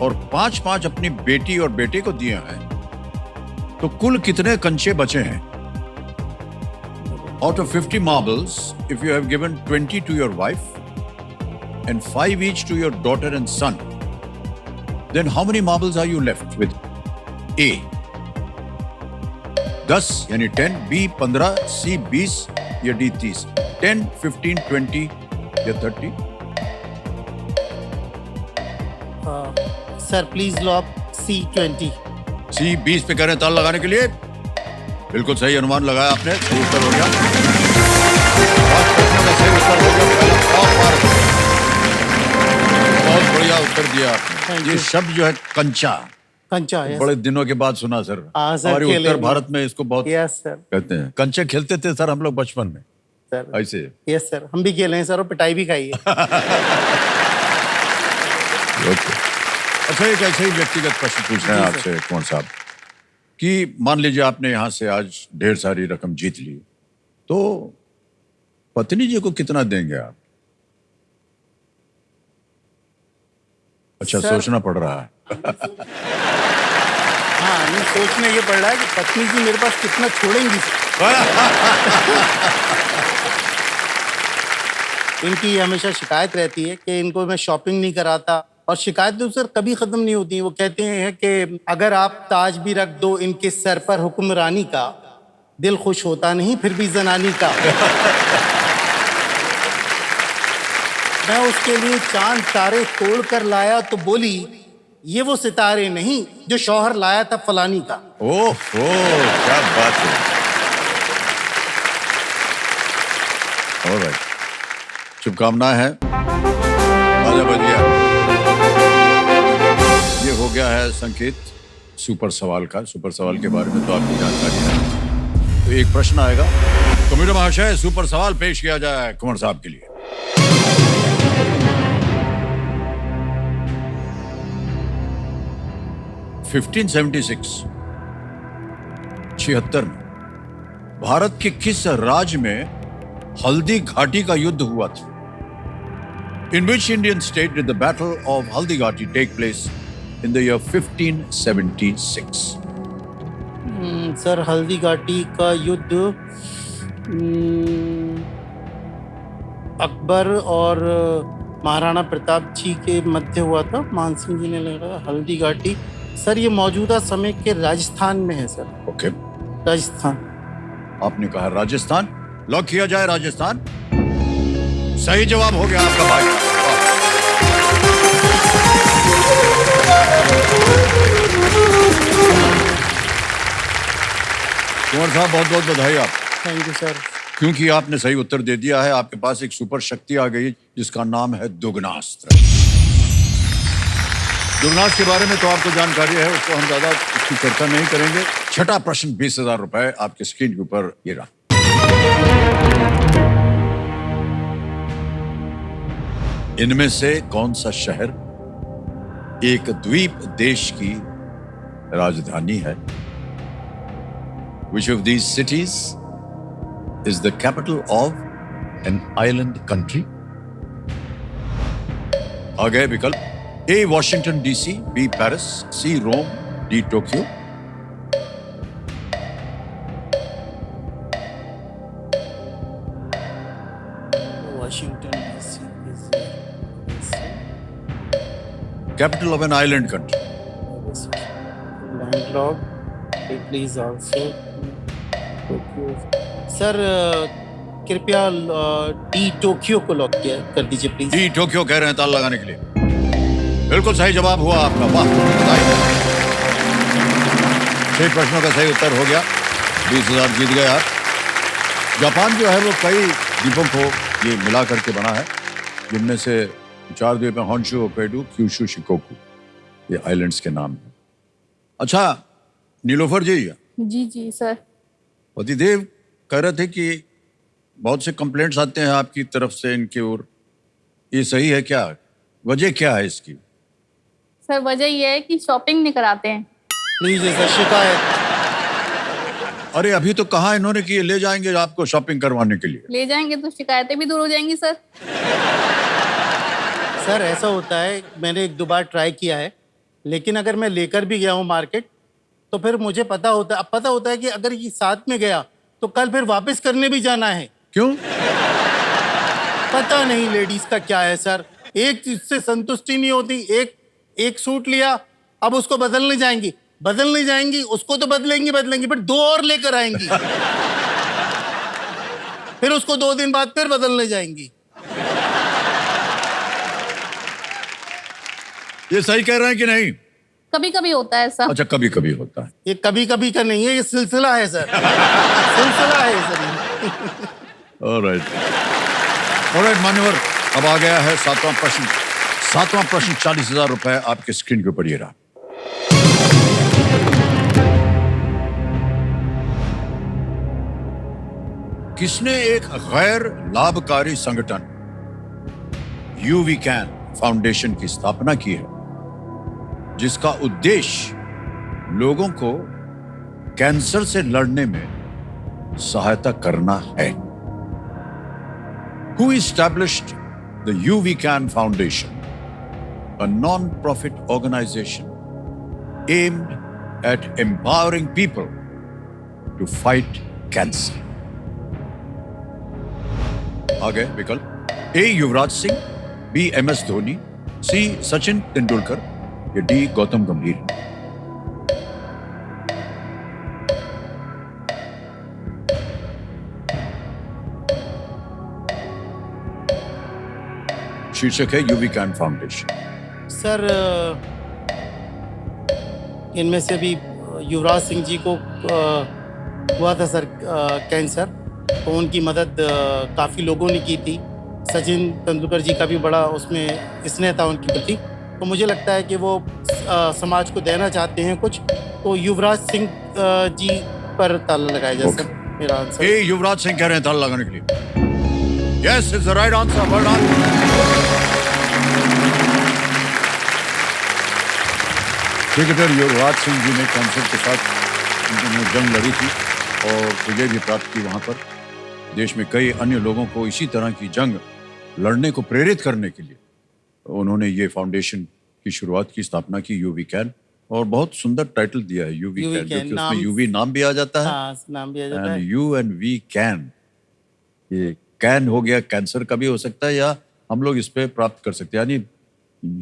और 5-5 अपनी बेटी और बेटे को दिए हैं तो कुल कितने कंचे बचे हैं? Out of 50 marbles, if you have given 20 to your wife and 5 each to your daughter and son, then how many marbles are you left with? A 10 यानी 10, B 15, C 20 या D 30? 10, 15, 20 या 30? Sir please lock C 20। C 20 पे कह रहे हैं ताला लगाने के लिए। बिल्कुल सही अनुमान लगाया आपने, सही उत्तर हो गया। सही उत्तर हो गया, बहुत बढ़िया उत्तर दिया आपने। ये शब्द जो है कंचा, कंचा है बड़े दिनों के बाद सुना सर। सर, हमारे खेले उत्तर में। भारत में इसको बहुत यस सर, कहते हैं। कंचे खेलते थे सर हम लोग बचपन में सर ऐसे। यस सर, हम भी खेले हैं सर और पिटाई भी खाई है। अच्छा, एक ऐसे ही व्यक्तिगत प्रश्न पूछ रहे हैं आपसे कौन साहब कि मान लीजिए आपने यहाँ से आज ढेर सारी रकम जीत ली, तो पत्नी जी को कितना देंगे आप? अच्छा, सोचना पड़ रहा है। हाँ, नहीं सोचने ये पड़ रहा है कि पत्नी जी मेरे पास कितना छोड़ेंगी। इनकी हमेशा शिकायत रहती है कि इनको मैं शॉपिंग नहीं कराता, और शिकायत तो सर कभी खत्म नहीं होती। वो कहते हैं कि अगर आप ताज भी रख दो इनके सर पर हुक्मरानी का, दिल खुश होता नहीं फिर भी जनानी का। मैं उसके लिए चांद तारे तोड़ कर लाया तो बोली ये वो सितारे नहीं जो शौहर लाया था फलानी का। ओह क्या बात है। ऑलराइट, शुभकामनाएं हैं। बाजा बज गया। ये हो गया है संकेत सुपर सवाल का। सुपर सवाल के बारे में तो आपको जानकारी है। तो एक प्रश्न आएगा, कंप्यूटर महाशय सुपर सवाल पेश किया जाए कुंवर साहब के लिए। '76 में भारत के किस राज्य में हल्दी घाटी का युद्ध हुआ था? In which Indian state did the Battle of Haldighati take place in the year 1576? Sir Haldi Ghati का युद्ध अकबर और महाराणा प्रताप जी के मध्य हुआ था। मानसिंह जी ने लगा हल्दी घाटी। सर ये मौजूदा समय के राजस्थान में है सर। ओके, राजस्थान। आपने कहा राजस्थान, लॉक किया जाए राजस्थान। सही जवाब हो गया आपका भाई। कुंवर साहब बहुत बहुत बधाई आप। Thank you sir. क्योंकि आपने सही उत्तर दे दिया है, आपके पास एक सुपर शक्ति आ गई जिसका नाम है दुगनास्त्र। दुगनास्त्र के बारे में तो आपको जानकारी है, उसको हम ज्यादा इसकी चर्चा नहीं करेंगे। छठा प्रश्न 20,000 रुपए आपके स्क्रीन के ऊपर ये रहा। इनमें से कौन सा शहर एक द्वीप देश की राजधानी है? Which of these cities is the capital of an island country? आ गए विकल्प। A Washington DC, B Paris, C Rome, D Tokyo। Washington DC is capital of an island country. landlocked. Italy is also Tokyo. Sir कृपया डी टोक्यो को लॉक कर दीजिए प्लीज। डी टोक्यो कह रहे हैं ताला लगाने के लिए। बिल्कुल सही जवाब हुआ आपका, वाह बताइए। 6 प्रश्नों का सही उत्तर हो गया, 20,000 जीत गए आप। जापान जो है वो कई द्वीपों को ये मिला करके बना है, जिनमें से 4 द्वीप हैं, होन्शु, होक्काइडो, क्यूशु, शिकोकू, ये आइलैंड्स के नाम हैं। अच्छा नीलोफर जी जी सर। पतिदेव कह रहे थे कि बहुत से कंप्लेंट्स आते हैं आपकी तरफ से इनकी ओर, ये सही है क्या? वजह क्या है इसकी? सर वजह ये है कि शॉपिंग नहीं कराते हैं। प्लीज सर शिकायत। अरे अभी तो कहा इन्होंने कि ये ले जाएंगे आपको शॉपिंग करवाने के लिए। ले जाएंगे तो शिकायतें भी दूर हो जाएंगी सर। सर ऐसा होता है, मैंने 1-2 बार ट्राई किया है, लेकिन अगर मैं लेकर भी गया हूँ मार्केट तो फिर मुझे पता होता है कि अगर ये साथ में गया तो कल फिर वापस करने भी जाना है। क्यों? पता नहीं लेडीज का क्या है सर, एक चीज से संतुष्टि नहीं होती। एक सूट लिया, अब उसको बदलने जाएंगी, उसको तो बदलेंगी, फिर 2 और लेकर आएंगी, फिर उसको 2 दिन बाद फिर बदलने जाएंगी। ये सही कह रहे हैं कि नहीं? कभी कभी होता है ऐसा। अच्छा कभी कभी होता है। ये कभी कभी का नहीं है, ये सिलसिला है सर। सिलसिला है सर। ऑलराइट मान्यवर, अब आ गया है 7वां प्रश्न। 7वां प्रश्न 40,000 रुपए आपके स्क्रीन के ऊपर ये रहा। किसने एक गैर लाभकारी संगठन यूवी कैन फाउंडेशन की स्थापना की है, जिसका उद्देश्य लोगों को कैंसर से लड़ने में सहायता करना है? Who established the UV Can Foundation, a non-profit organization aimed at empowering people to fight cancer? आगे विकल्प: A. Yuvraj Singh, B. MS Dhoni, C. Sachin Tendulkar, या D. गौतम गंभीर। शीर्षक है यूवी कैन फाउंडेशन। सर इनमें से भी युवराज सिंह जी को हुआ था सर कैंसर, तो उनकी मदद काफ़ी लोगों ने की थी। सचिन तेंदुलकर जी का भी बड़ा उसमें स्नेह था उनके प्रति, तो मुझे लगता है कि वो समाज को देना चाहते हैं कुछ, तो युवराज सिंह जी पर ताला लगाया जाए सर। मेरा आंसर ए युवराज सिंह कह रहे हैं ताला लगाने के लिए। Yes is the right answer, well done. Cricketer Yuvraj Singh ji ने कैंसर के साथ उन्होंने जंग लड़ी थी और विजय भी प्राप्त की वहां पर। देश में कई अन्य लोगों को इसी तरह की जंग लड़ने को प्रेरित करने के लिए उन्होंने ये फाउंडेशन की शुरुआत की, स्थापना की, यूवी कैन, और बहुत सुंदर टाइटल दिया है यूवी कैन, क्योंकि उसमें यूवी नाम भी आ जाता है। हाँ, नाम भी आ जाता है। यू एंड वी कैन, ये कैन हो गया, कैंसर का भी हो सकता है, या हम लोग इस पे प्राप्त कर सकते हैं, यानी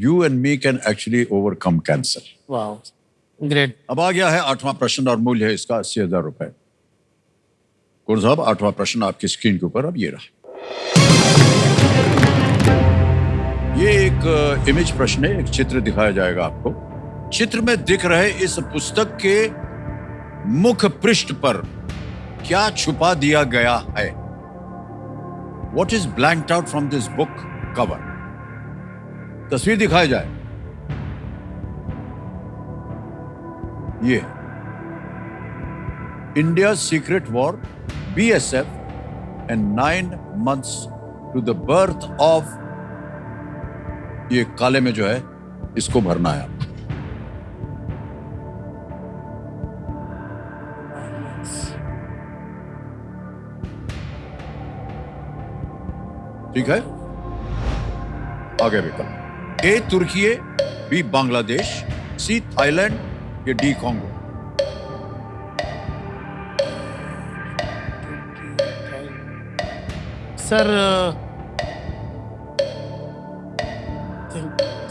you and me can actually overcome cancer. वाह, ग्रेट। अब आ गया है 8वां प्रश्न और मूल्य है इसका 80,000 रुपए। कौन साहब 8वां प्रश्न आपकी स्क्रीन के ऊपर अब ये रहा। ये एक इमेज प्रश्न है, एक चित्र दिखाया जाएगा आपको। चित्र में दिख रहे इस पुस्तक के मुख्य पृष्ठ पर क्या छुपा दिया गया है? What is blanked out from this book cover? तस्वीर दिखाई जाए। ये India secret war, BSF and 9 months to the birth of, ये काले में जो है इसको भरना है आपको। ठीक है, आगे विकल्प: ए तुर्की, बी बांग्लादेश, सी थाईलैंड, या डी कॉन्गो। सर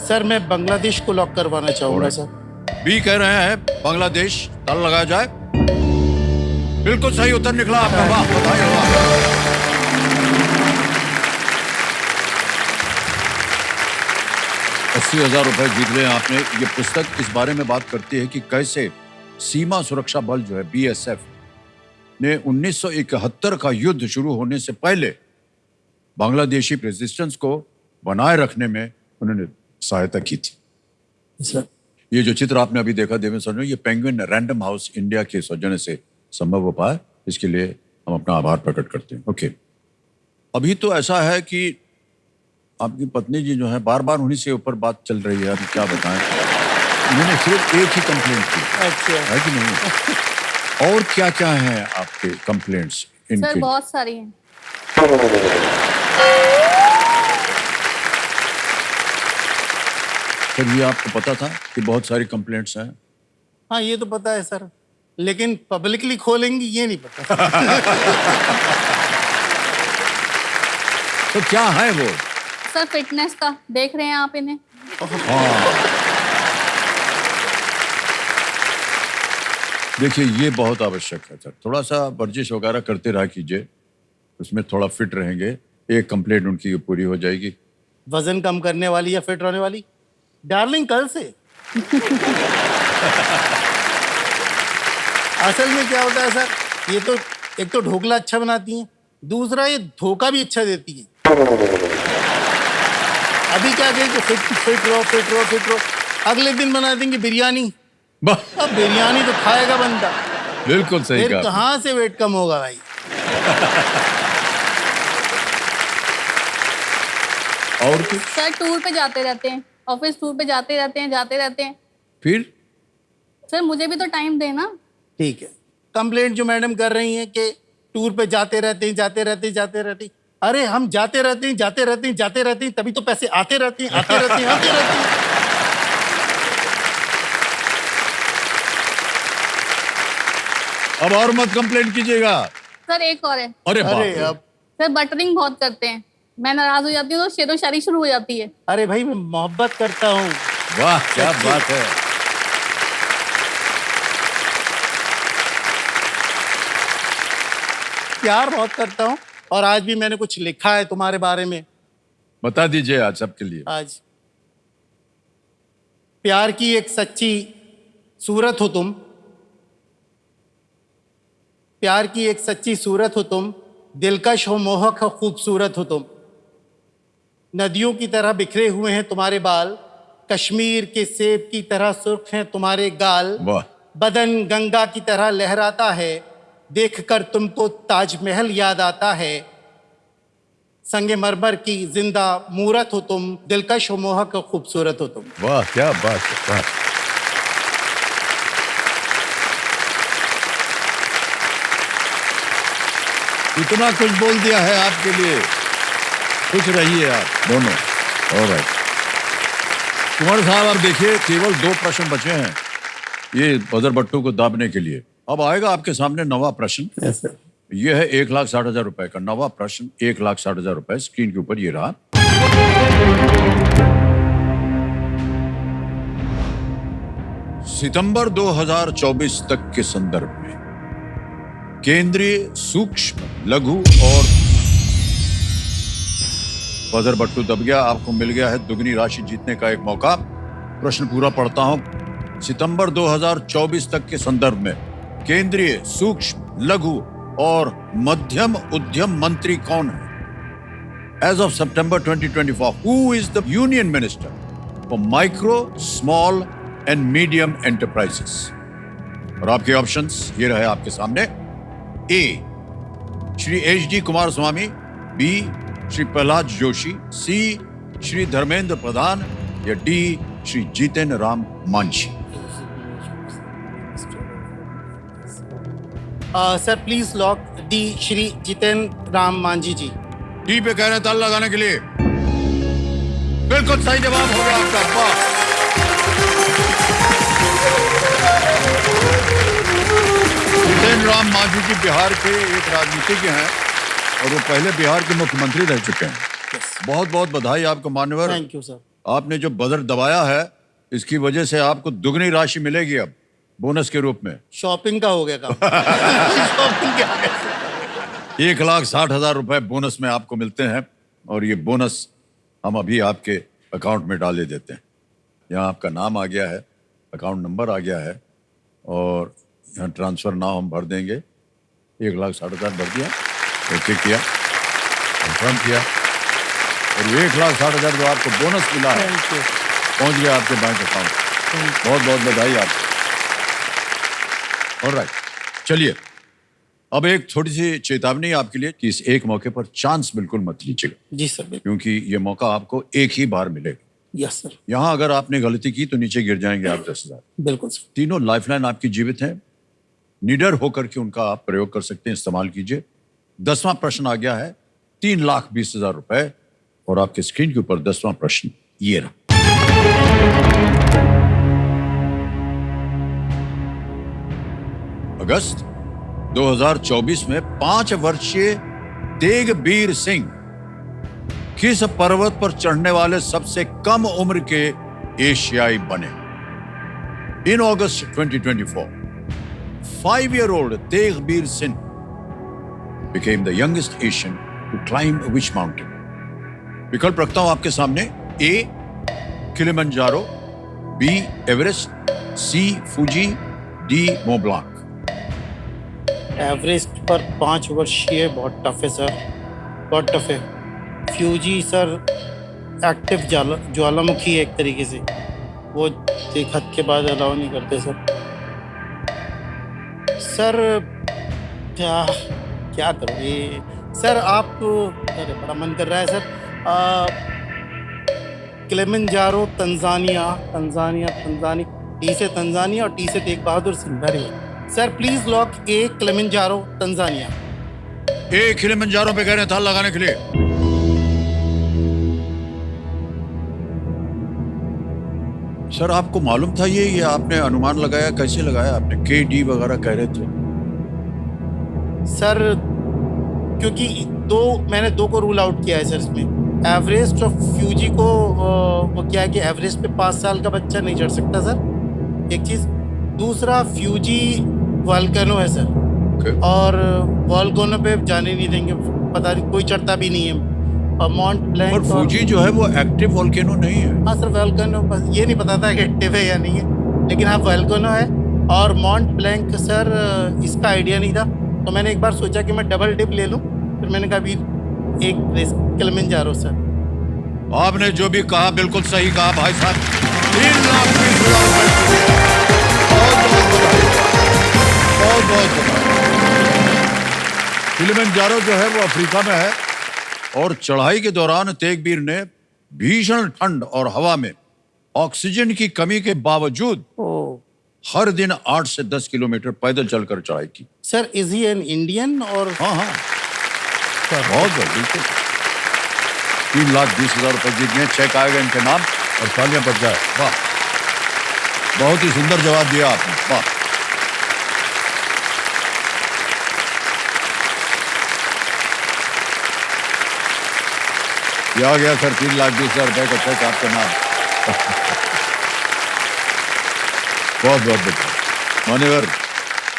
सर मैं बांग्लादेश को लॉक करवाना चाहूंगा सर। बी कह रहे हैं बांग्लादेश, ताला लगाया जाए। बिल्कुल सही उत्तर निकला आपका, वाह बधाई हो। 80,000 रुपए जीत गए आपने। ये पुस्तक इस बारे में बात करती है कि कैसे सीमा सुरक्षा बल जो है BSF ने 1971 का युद्ध शुरू होने से पहले बांग्लादेशी रेजिस्टेंस को बनाए रखने में उन्होंने सहायता की थी। सर ये जो चित्र आपने अभी देखा देवेंद्र सर, ये पेंगुइन रैंडम हाउस इंडिया के सौजन्य से संभव हो पाया। इसके लिए हम अपना आभार प्रकट करते हैं। ओके, अभी तो ऐसा है कि आपकी पत्नी जी जो है बार बार उन्हीं से ऊपर बात चल रही है। अभी क्या बताएं, उन्होंने सिर्फ एक ही कंप्लेंट की अच्छा है कि नहीं? और क्या क्या है आपके कंप्लेंट्स सर इनके? बहुत सारी हैं। सर ये आपको पता था कि बहुत सारी कंप्लेंट्स हैं? हाँ ये तो पता है सर, लेकिन पब्लिकली खोलेंगी ये नहीं पता। तो क्या है वो? सर फिटनेस का देख रहे हैं आप इन्हें। हाँ, देखिए ये बहुत आवश्यक है सर। थोड़ा सा वर्जिश वगैरह करते रहा कीजिए, उसमें थोड़ा फिट रहेंगे। एक कंप्लेंट उनकी पूरी हो जाएगी। वजन कम करने वाली या फिट रहने वाली? डार्लिंग कल से। असल में क्या होता है सर, ये तो एक तो ढोकला अच्छा बनाती हैं, दूसरा ये धोखा भी अच्छा देती है। अभी क्या कहें कि फिट रहो, अगले दिन बना देंगे बिरयानी। अब बिरयानी तो खाएगा बंदा, बिल्कुल सही फिर कहा। कहाँ से वेट कम होगा भाई। और कुछ? सर टूर पे जाते रहते हैं, ऑफिस टूर पे जाते रहते हैं। फिर सर मुझे भी तो टाइम देना। ठीक है, कंप्लेंट जो मैडम कर रही हैं कि टूर पे जाते रहते हैं। अरे हम जाते रहते हैं, तभी तो पैसे आते रहते हैं। अब और मत कंप्लेंट कीजिएगा। सर एक और है। अरे बाप अरे रे। अब सर बटरिंग बहुत करते हैं, मैं नाराज हो जाती हूँ तो शेरो शायरी शुरू हो जाती है। अरे भाई मैं मोहब्बत करता हूँ। वाह क्या बात है। प्यार बहुत करता हूँ, और आज भी मैंने कुछ लिखा है तुम्हारे बारे में। बता दीजिए आज सबके लिए। आज प्यार की एक सच्ची सूरत हो तुम, प्यार की एक सच्ची सूरत हो तुम, दिलकश हो, मोहक हो, खूबसूरत हो तुम। नदियों की तरह बिखरे हुए हैं तुम्हारे बाल, कश्मीर के सेब की तरह सुर्ख हैं तुम्हारे गाल। वाह। बदन गंगा की तरह लहराता है, देखकर तुमको ताजमहल याद आता है। संगे मरमर की जिंदा मूरत हो तुम, दिलकश हो, मोहक हो, खूबसूरत हो तुम। वाह क्या बात है। वाह। इतना कुछ बोल दिया है आपके लिए। खुश रहिए आप दोनों। ऑलराइट कुमार साहब, आप देखिए केवल 2 प्रश्न बचे हैं ये बजर बट्टू को दाबने के लिए। अब आएगा आपके सामने नवा प्रश्न। यह है 1,60,000 रुपए का नवा प्रश्न। 1,60,000 रुपए स्क्रीन के ऊपर ये रहा। सितंबर 2024 तक के संदर्भ में केंद्रीय सूक्ष्म लघु और बजर बट्टू दब गया, आपको मिल गया है दुगनी राशि जीतने का एक मौका। प्रश्न पूरा पढ़ता हूं। सितंबर 2024 तक के संदर्भ में केंद्रीय सूक्ष्म लघु और मध्यम उद्यम मंत्री कौन है? As of September 2024, who is the Union Minister for Micro, Small and Medium Enterprises? और आपके ऑप्शंस ये रहे आपके सामने। A Shri HD Kumaraswamy, B Shri Prahlad Joshi, C Shri Dharmendra Pradhan, या D Shri Jitendra Ram Manjhi. Sir please lock D Shri Jitendra Ram Manjhi ji. D पे कह रहे हैं ताला लगाने के लिए। बिल्कुल सही जवाब हो गया आपका। वाह। जितेंद्र राम मांझी जी बिहार के एक राजनीतिज्ञ हैं और वो पहले बिहार के मुख्यमंत्री रह चुके हैं। बहुत बहुत बधाई आपको मान्यवर। Thank you sir. आपने जो बजट दबाया है इसकी वजह से आपको दुगनी राशि मिलेगी अब बोनस के रूप में। शॉपिंग का हो गया काम। शॉपिंग क्या है? 1,60,000 रुपए बोनस में आपको मिलते हैं और ये बोनस हम अभी आपके अकाउंट में डाले देते हैं। यहाँ आपका नाम आ गया है, अकाउंट नंबर आ गया है और यहाँ ट्रांसफर नाम हम भर देंगे। 1,60,000 भर दिया, ओके किया, कंफर्म किया और 1,60,000 जो आपको बोनस मिला है Thank you. पहुंच गया आपके बैंक अकाउंट। बहुत बहुत बधाई आपको। ऑलराइट, चलिए अब एक छोटी सी चेतावनी आपके लिए कि इस एक मौके पर चांस बिल्कुल मत लीजिएगा, जी सर, बिल्कुल। क्योंकि ये मौका आपको एक ही बार मिलेगा। यस सर, यहाँ अगर आपने गलती की तो नीचे गिर जाएंगे आप 10,000। बिल्कुल सर। तीनों लाइफलाइन आपकी जीवित है, निडर होकर के उनका आप प्रयोग कर सकते हैं, इस्तेमाल कीजिए। 10वां प्रश्न आ गया है 3,20,000 रुपए और आपके स्क्रीन के ऊपर 10वां प्रश्न ये रहा। अगस्त 2024 में 5 वर्षीय तेगबीर सिंह किस पर्वत पर चढ़ने वाले सबसे कम उम्र के एशियाई बने? इन अगस्त 2024, 5-year-old Tegbir Singh became the youngest Asian to climb which mountain? विकल्प रखता हूं आपके सामने। A. Kilimanjaro, B. Everest, C. Fuji, D. मों ब्लांक। एवरेस्ट पर 5 वर्षीय बहुत टफ है सर, बहुत टफ है। फ्यूजी सर एक्टिव ज्वालामुखी है एक तरीके से, वो देखत के बाद अलाउ नहीं करते सर। सर क्या करोगे सर आप? अरे बड़ा मन कर रहा है सर। किलिमंजारो तंजानिया, टी से तंजानिया और टी से Tegh Bahadur Singh. Very good sir, please lock A Kilimanjaro Tanzania. A Kilimanjaro पे कह रहे हैं ताल लगाने के लिए। सर आपको मालूम था ये आपने अनुमान लगाया? कैसे लगाया आपने? के डी वगैरह कह रहे थे सर, क्योंकि मैंने दो को रूल आउट किया है सर इसमें। एवरेस्ट और फ्यूजी को वो क्या है कि एवरेस्ट पे 5 साल का बच्चा नहीं चढ़ सकता सर, एक चीज। दूसरा फ्यूजी वॉल्केनो है सर, और वॉल्केनो पे जाने नहीं देंगे, पता नहीं कोई चढ़ता भी नहीं है। और माउंट ब्लैंक और फूजी जो है वो एक्टिव वॉल्केनो नहीं है। हाँ सर, वॉल्केनो बस ये नहीं पता था कि एक्टिव है या नहीं है, लेकिन हाँ वॉल्केनो है। और माउंट ब्लैंक सर इसका आइडिया नहीं था, तो मैंने एक बार सोचा कि मैं डबल डिप ले लूं, फिर मैंने कहा अभी एक किलिमंजारो सर। आपने जो भी कहा बिल्कुल सही कहा भाई साहब। 3,20,000 रुपए। बहुत बहुत किलिमंजारो जो है वो अफ्रीका में है और चढ़ाई के दौरान तेगबीर ने भीषण ठंड और हवा में ऑक्सीजन की कमी के बावजूद हर दिन 8 से 10 किलोमीटर पैदल चलकर चढ़ाई की। Sir is he an Indian? और हाँ बहुत बिल्कुल। 3,20,000 रुपए जीत गए, चेक आएगा इनके नाम और तालियां बज जाए। वाह, बहुत ही सुंदर जवाब दिया आपने, वाह। ये आ गया सर 3,20,000 रुपए का चेक आपके नाम। बहुत बहुत बढ़िया मान्यवर।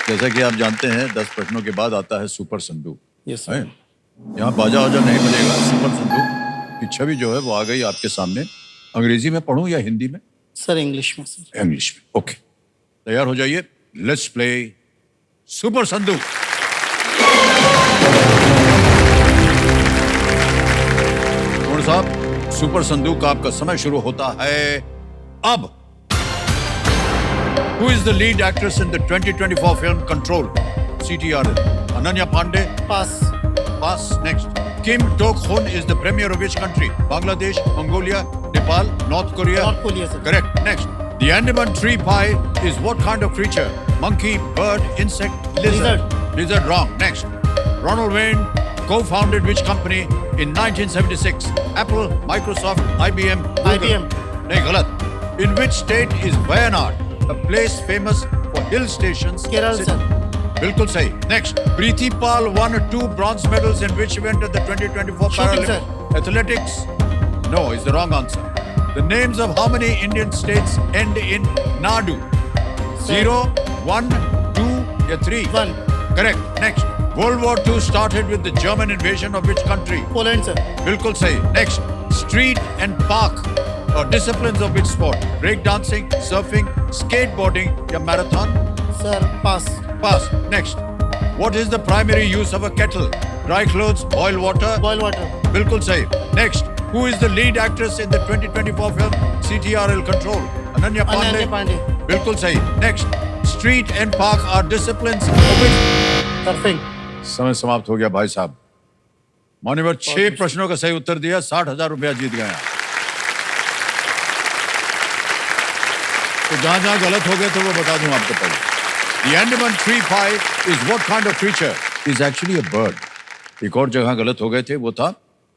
जैसा कि आप जानते हैं 10 प्रश्नों के बाद आता है सुपर संदूक। यस है, यहाँ बाजा वाजा नहीं बनेगा। सुपर संदूक की छवि जो है वो आ गई आपके सामने। अंग्रेजी में पढ़ूं या हिंदी में? सर इंग्लिश में सर। इंग्लिश में, ओके। तैयार हो जाइए, लेट्स प्ले सुपर संदूक। कुमार साहब, सुपर संदूक का आपका समय शुरू होता है अब। Who is the lead actress in the 2024 film Control? CTRL. Ananya Pandey. Pass. Pass. Next. Kim Dok-hun is the premier of which country? Bangladesh, Mongolia, Nepal, North Korea. North Korea sir. Correct. Next. The Andaman tree pie is what kind of creature? Monkey, bird, insect, lizard. Lizard wrong. Next. Ronald Wayne co-founded which company in 1976? Apple, Microsoft, IBM, Google. IBM. नहीं, गलत. In which state is Wayanad, a place famous for hill stations? Kerala sir. बिल्कुल सही। Next. Preeti Pal won 2 bronze medals in which event at the 2024 Shooting, Paralympics? Athletics? No, is the wrong answer. The names of how many Indian states end in Nadu? 0, 1, 2, या 3? 1. Correct. Next. World War II started with the German invasion of which country? Poland sir. बिल्कुल सही. Next. Street and park or disciplines of which sport? Break dancing, surfing, skateboarding या marathon? Sir pass. Pass. Next. What is the primary use of a kettle? Dry clothes, boil water? Boil water. बिल्कुल सही. Next. Who is the lead actress in the 2024 film CTRL Control? Ananya Pandey. Ananya Pandey. बिल्कुल सही. Next. Street and park are disciplines of which? Surfing. समय समाप्त हो गया भाई साहब. मान्यवर 6 प्रश्नों का सही उत्तर दिया, 60,000 रुपया जीत गए आप. तो जहां जहां गलत हो गए थे वो बता दूं आपको पहले. The Andaman tree pie is what kind of creature? Is actually a bird. एक और जगह गलत हो गए थे, वो था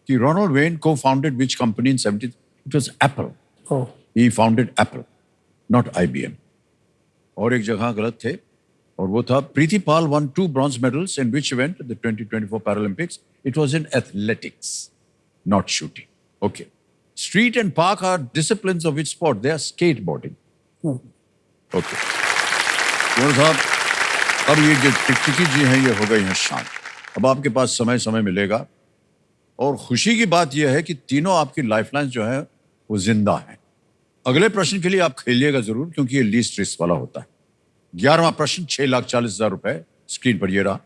कि Ronald Wayne co-founded which company in 70s? It was Apple. Oh. He founded Apple, not IBM. और एक जगह गलत थे, और वो था प्रीति पाल won 2 bronze medals in which event? The 2024 Paralympics. It was in athletics, not shooting. Okay. Street and park are disciplines of which sport? They are skateboarding. Okay. तो साहब, अब ये जो टिकटिकी जी हैं ये हो गई हैं शांत. अब आपके पास समय समय मिलेगा, और खुशी की बात यह है कि तीनों आपकी लाइफलाइंस जो है वो जिंदा हैं. अगले प्रश्न के लिए आप खेलिएगा जरूर, क्योंकि ये लीस्ट रिस्क वाला होता है. 11वां प्रश्न 6,40,000 रुपए स्क्रीन पर ये रहा.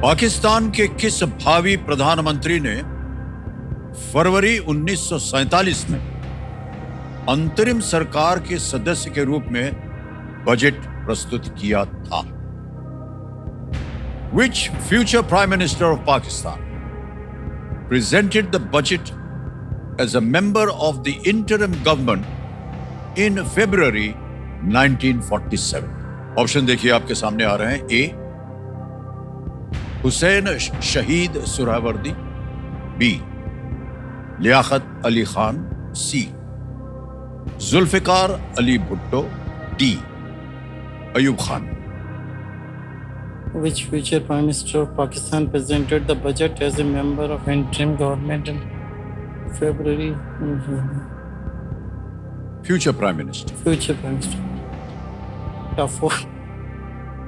पाकिस्तान के किस भावी प्रधानमंत्री ने फरवरी 1947 में अंतरिम सरकार के सदस्य के रूप में बजट प्रस्तुत किया था? Which future Prime Minister of Pakistan presented the budget as a member of the interim government in February 1947? Option देखिए आपके सामने आ रहे हैं. A, Hussain Shaheed Suhrawardy. B, Liaquat Ali Khan. C, Zulfikar Ali Bhutto. D, Ayub Khan. Which future Prime Minister of Pakistan presented the budget as a member of interim government in February? Future Prime Minister. Future Prime Minister. Tough one.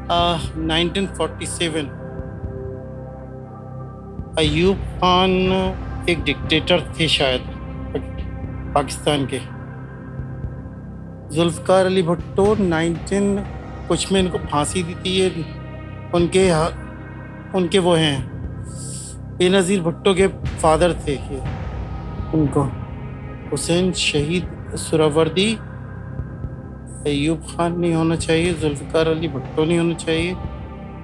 1947. Ayub Khan एक डिक्टेटर थे शायद पाकिस्तान के. जुल्फकार अली भुट्टो 19 कुछ में इनको फांसी दी थी. ये उनके वो हैं, बेनज़ीर भुट्टो के फादर थे ये उनको. हुसैन शहीद सुहरावर्दी. अयूब खान नहीं होना चाहिए, जुल्फकार अली भुट्टो नहीं होना चाहिए.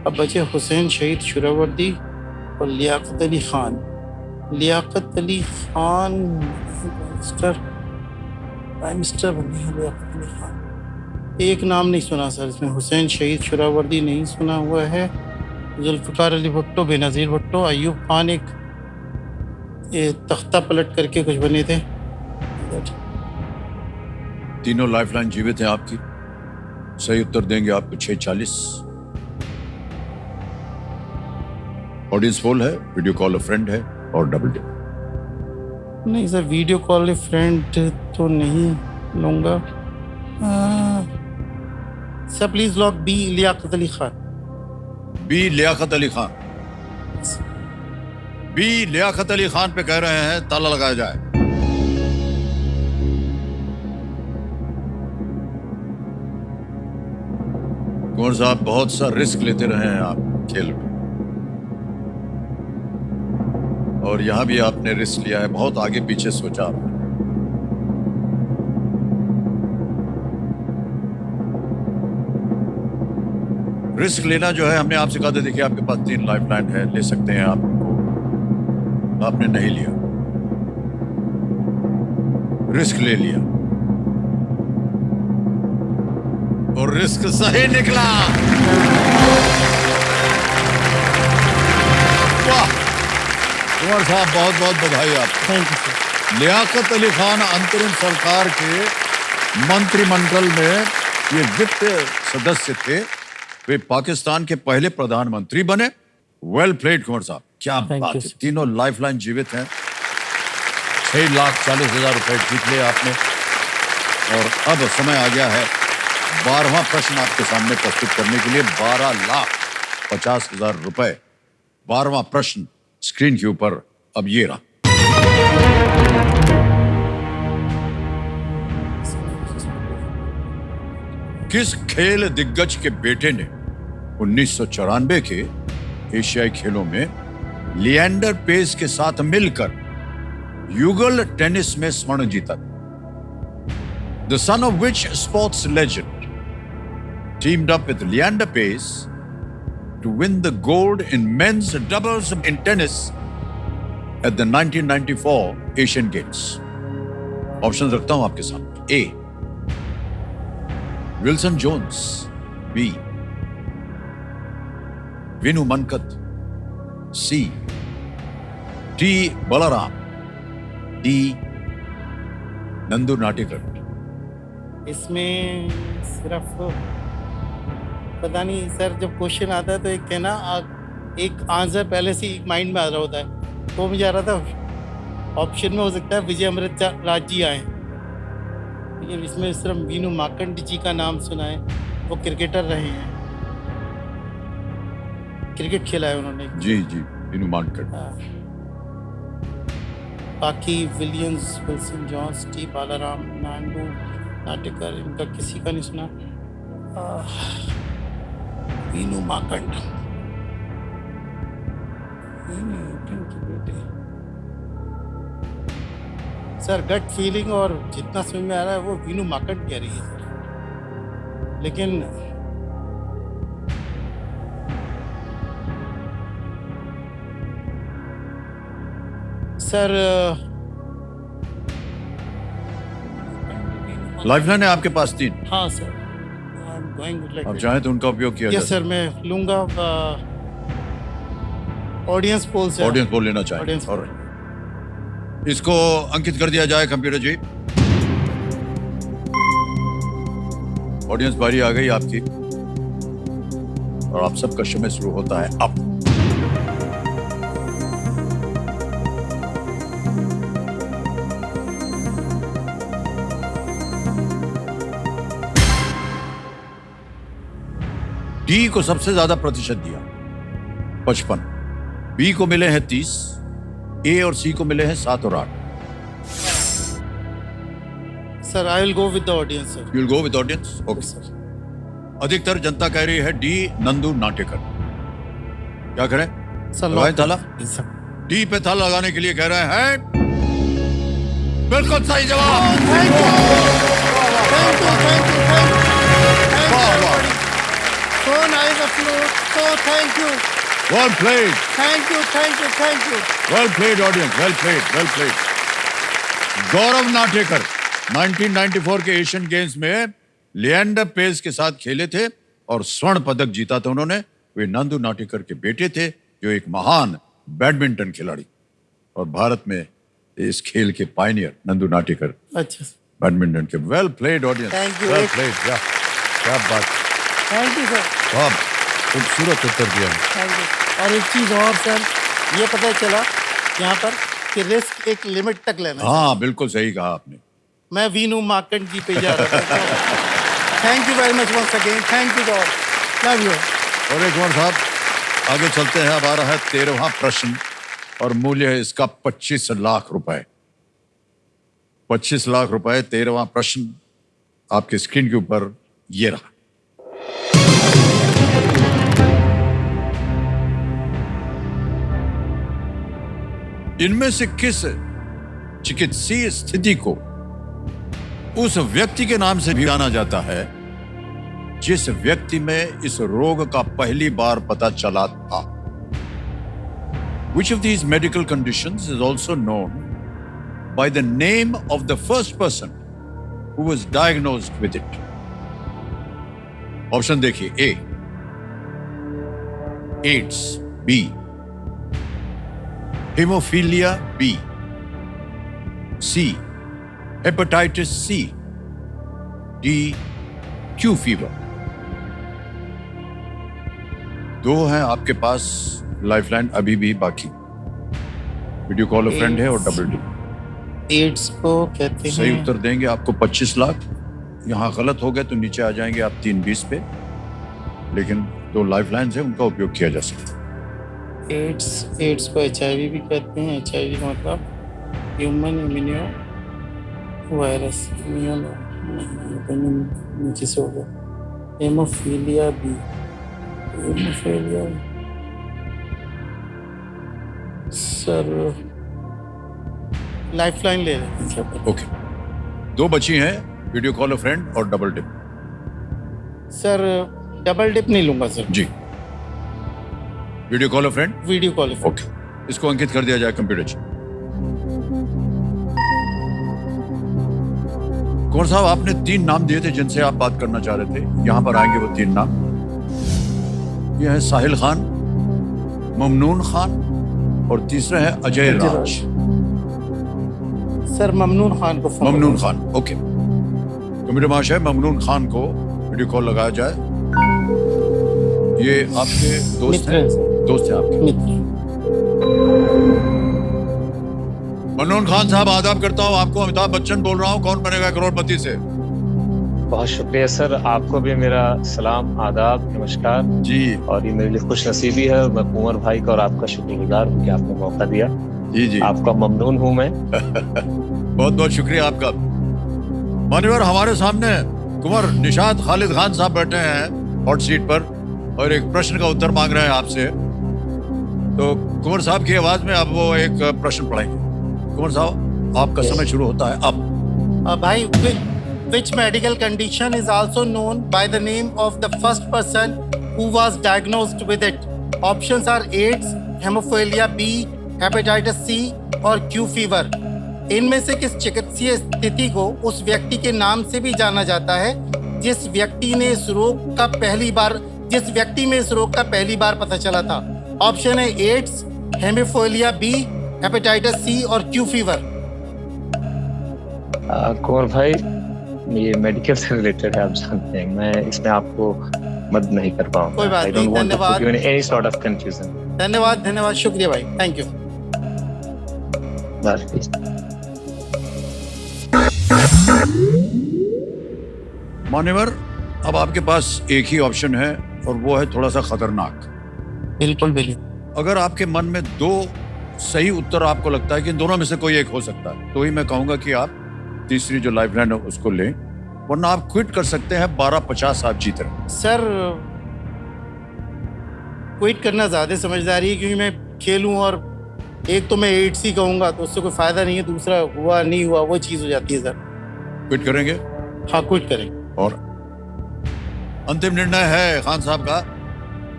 अब बचे हुसैन शहीद सुहरावर्दी और लियाकत अली खान. लियाकत अली खान प्राइम मिनिस्टर बने हैं. लियाकत अली खान एक नाम नहीं सुना सर इसमें. हुसैन शहीद सुहरावर्दी नहीं सुना हुआ है. जुल्फकार अली भुट्टो, बेनज़ीर भुट्टो. अयूब खान एक ये तख्ता पलट करके कुछ बने थे. तीनों लाइफलाइन जीवित हैं आपकी. सही उत्तर देंगे आपको 6,40. ऑडियंस पोल है, वीडियो कॉल अ फ्रेंड है, और डबल डिप. नहीं सर, वीडियो कॉल फ्रेंड तो नहीं लूँगा. Sir please lock B, Liaquat Ali Khan. B, Liaquat Ali Khan. B, Liaquat Ali Khan पे कह रहे हैं, ताला लगाया जाए. कुंवर साहब बहुत सा रिस्क लेते रहे हैं आप खेल में, और यहां भी आपने रिस्क लिया है. बहुत आगे पीछे सोचा आपने. रिस्क लेना जो है, हमने आपसे कहा था देखिए आपके पास 3 लाइफलाइन है, ले सकते हैं आप. आपने नहीं लिया, रिस्क ले लिया, और रिस्क सही निकला. वाह कुंवर साहब, बहुत बहुत बधाई आपको. Thank you sir. Liaquat Ali Khan अंतरिम सरकार के मंत्रिमंडल में ये वित्त सदस्य थे. वे पाकिस्तान के पहले प्रधानमंत्री बने. वेल प्लेड कुंवर साहब, क्या Thank बात you, है, sir. तीनों लाइफलाइन जीवित हैं। 6,40,000 रुपए जीत लिए आपने। और अब समय आ गया है 12वां प्रश्न आपके सामने प्रस्तुत करने के लिए। 12,50,000 रुपए। 12वां प्रश्न स्क्रीन के ऊपर अब ये रहा। किस खेल दिग्गज के बेटे ने 1994 के एशियाई खेलों में लिएंडर पेस के साथ मिलकर युगल टेनिस में स्वर्ण जीता? The son of which sports legend teamed up with Leander Paes to win the gold in men's doubles in tennis at the 1994 Asian Games? Option रखता हूं आपके सामने। A Wilson Jones, B Vinu Mankad, C T Balaram, D Nandu Natekar. इसमें सिर्फ पता नहीं सर, जब क्वेश्चन आता है तो एक है ना, एक आंसर पहले से ही माइंड में आ रहा होता है, तो मुझे आ रहा था ऑप्शन में हो सकता है विजय अमृत राज जी आए, लेकिन इसमें सिर्फ वीनू माकंड जी का नाम सुना है। वो क्रिकेटर रहे हैं, क्रिकेट खेला है उन्होंने। जी जी, विनु मानकट। हाँ। बाकी Williams, Wilson Jones, T Balaram, Nandu Natekar, इनका किसी का नहीं सुना। Vinu Mankad, sir gut feeling और जितना समझ में आ रहा है वो वीनू माकंड कह रही है सर, लेकिन सर लाइफलाइन है आपके पास 3। हाँ सर, आई एम गोइंग आप चाहें तो उनका उपयोग किया यस सर, मैं लूंगा ऑडियंस पोल से। ऑडियंस पोल लेना चाहें। Audience poll। और इसको अंकित कर दिया जाए कंप्यूटर जी। ऑडियंस बारी आ गई आपकी और आप सबका समय शुरू होता है अब। डी को सबसे ज्यादा प्रतिशत दिया 55, बी को मिले हैं 30, ए और सी को मिले हैं 7 और 8। Sir I will go with the audience sir. You will go with audience, okay sir. अधिकतर जनता कह रही है डी नंदू नाटेकर। क्या करें? सर लगाएं ताला? सर डी पे ताला लगाने के लिए कह रहे हैं बिल्कुल सही जवाब। Thank you, thank you, thank you, वाह, वाह। So nice of you, so thank you, well played, thank you, thank you, thank you. Well played audience, well played, well played. Gaurav Natekar 1994 के एशियन गेम्स में लिएंडर पेस के साथ खेले थे और स्वर्ण पदक जीता था उन्होंने। वे नंदू नाटेकर के बेटे थे, जो एक महान बैडमिंटन खिलाड़ी और भारत में इस खेल के पायनियर नंदू नाटेकर अच्छा सर, बैडमिंटन के। Well played audience, Thank you. Well played. क्या बात, थैंक यू सर, बहुत खूबसूरत उत्तर दिया। Thank you. और एक चीज़ और सर, ये पता चला यहाँ पर कि रिस्क एक लिमिट तक लेना है। हाँ, बिल्कुल सही कहा आपने। मैं वीनू माकंड जी पे जा रहा था। Thank you very much once again, thank you God, love you. और एक बार साहब आगे चलते हैं। अब आ रहा है 13वां प्रश्न और मूल्य है इसका 25 लाख रुपए। 25 लाख रुपए, 13वां प्रश्न आपके स्क्रीन के ऊपर ये रहा। इनमें से किस चिकित्सीय स्थिति को उस व्यक्ति के नाम से भी जाना जाता है जिस व्यक्ति में इस रोग का पहली बार पता चला था? Which of these medical conditions is also known by the name of the first person who was diagnosed with it? Option देखिए। A AIDS, B haemophilia B, C hepatitis C, D Q fever. दो हैं आपके पास लाइफलाइन अभी भी बाकी। वीडियो कॉल अ फ्रेंड है और डबल टिप। एड्स को कहते हैं। सही उत्तर देंगे आपको 25 लाख। यहाँ गलत हो गए तो नीचे आ जाएंगे आप 320 पे, लेकिन दो लाइफलाइंस है उनका उपयोग किया जा सकता है। एड्स को HIV भी कहते हैं। HIV का मतलब ह्यूमन इम्यूनो वायरस। नीचे से हो गया। Hemophilia B. Hemophilia sir lifeline ले रहे हैं। ओके, दो बची हैं, वीडियो कॉल अ फ्रेंड और double dip. Sir double dip नहीं लूंगा सर। जी, video call a friend. Video call. Okay, इसको अंकित कर दिया जाए कंप्यूटर जी। कुंवर साहब, आपने 3 नाम दिए थे जिनसे आप बात करना चाह रहे थे। यहां पर आएंगे वो 3 नाम। ये है साहिल खान, ममनून खान और तीसरा है अजय राज। सर ममनून खान को phone. Mamnoon Khan, okay. Computer महाशय, ममनून खान को वीडियो कॉल लगाया जाए। ये आपके दोस्त हैं? दोस्त हैं आपके। मित्र। ममनून खान साहब, आदाब करता हूँ आपको। अमिताभ बच्चन बोल रहा हूँ, कौन बनेगा करोड़पति से। बहुत शुक्रिया सर, आपको भी मेरा सलाम, आदाब, नमस्कार जी। और ये मेरे लिए खुश नसीबी है। मैं कुंवर भाई का और आपका शुक्रगुजार हूँ कि आपने मौका दिया। जी जी, आपका ममनून हूँ मैं। बहुत बहुत शुक्रिया आपका। मान्यवर, हमारे सामने कुंवर निशात खालिद खान साहब बैठे हैं हॉट सीट पर और एक प्रश्न का उत्तर मांग रहे हैं आपसे। तो कुंवर साहब की आवाज में अब वो एक प्रश्न पढ़ेंगे। कुंवर साहब, आपका समय शुरू होता है अब। भाई, which medical condition is also known by the name of the first person who was diagnosed with it? Options are AIDS, hemophilia B, hepatitis C और Q fever. इनमें से किस चिकित्सीय स्थिति को उस व्यक्ति के नाम से भी जाना जाता है जिस व्यक्ति में इस रोग का पहली बार पता चला था? ऑप्शन है AIDS, hemophilia B, hepatitis C और क्यू फीवर। कुंवर भाई, ये मेडिकल से रिलेटेड है, आप जानते हैं। मैं इसमें आपको मदद नहीं कर पाऊंगा। कोई बात नहीं, धन्यवाद। Any sort of confusion. धन्यवाद, शुक्रिया भाई, थैंक यू। मान्यवर, अब आपके पास एक ही ऑप्शन है और वो है थोड़ा सा खतरनाक। बिल्कुल। अगर आपके मन में 2 सही उत्तर आपको लगता है कि इन दोनों में से कोई एक हो सकता है, तो ही मैं कहूंगा कि आप तीसरी जो लाइफलाइन है उसको लें, वरना आप क्विट कर सकते हैं। 1250 आप जीत रहे हैं। सर क्विट करना ज्यादा समझदारी है, क्योंकि मैं खेलूं और एक तो मैं एड्स ही कहूंगा तो उससे कोई फायदा नहीं है, दूसरा हुआ नहीं हुआ वो चीज हो जाती है सर। क्विट करेंगे? हाँ, क्विट करेंगे। और अंतिम निर्णय है खान साहब का,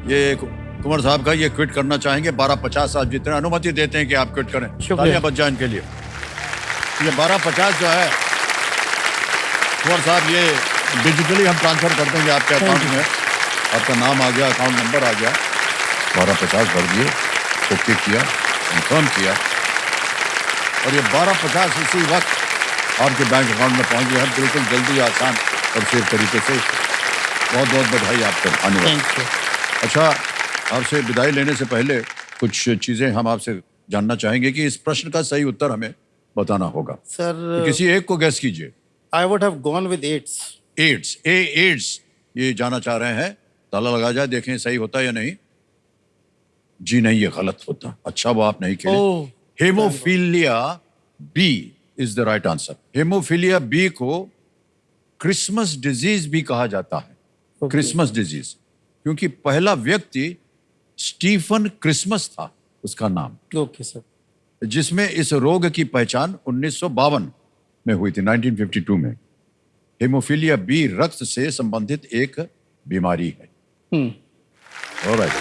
ये कुंवर साहब का, ये क्विट करना चाहेंगे। 1250 आप जीत रहे हैं, अनुमति देते हैं कि आप क्विट करें। तालियां बच जाए इनके लिए। ये 1250 जो है कुंवर साहब, ये डिजिटली हम ट्रांसफर कर देंगे आपके अकाउंट में। आपका नाम आ गया, अकाउंट नंबर आ गया। 1250 भर दिए, ओके किया, कंफर्म किया और ये 1250 इसी वक्त आपके बैंक अकाउंट में पहुंच गया है, बिल्कुल जल्दी, आसान और सेफ तरीके से। बहुत बहुत बधाई आपको, धन्यवाद। अच्छा, आपसे विदाई लेने से पहले कुछ चीजें हम आपसे जानना चाहेंगे कि इस प्रश्न का सही उत्तर हमें बताना होगा। सर किसी एक को गैस कीजिए। I would have gone with AIDS. AIDS, AIDS ये जाना चाह रहे हैं। ताला लगा जाए, देखें सही होता है या नहीं। जी नहीं, ये गलत होता। अच्छा, वो आप नहीं खेले। Hemophilia B is the right answer. Hemophilia B को क्रिसमस डिजीज भी कहा जाता है। क्रिसमस डिजीज, क्योंकि पहला व्यक्ति स्टीफन क्रिसमस था उसका नाम। Okay sir. जिसमें इस रोग की पहचान 1952 में हुई थी, 1952 में। हेमोफीलिया बी रक्त से संबंधित एक बीमारी है। ऑलराइट।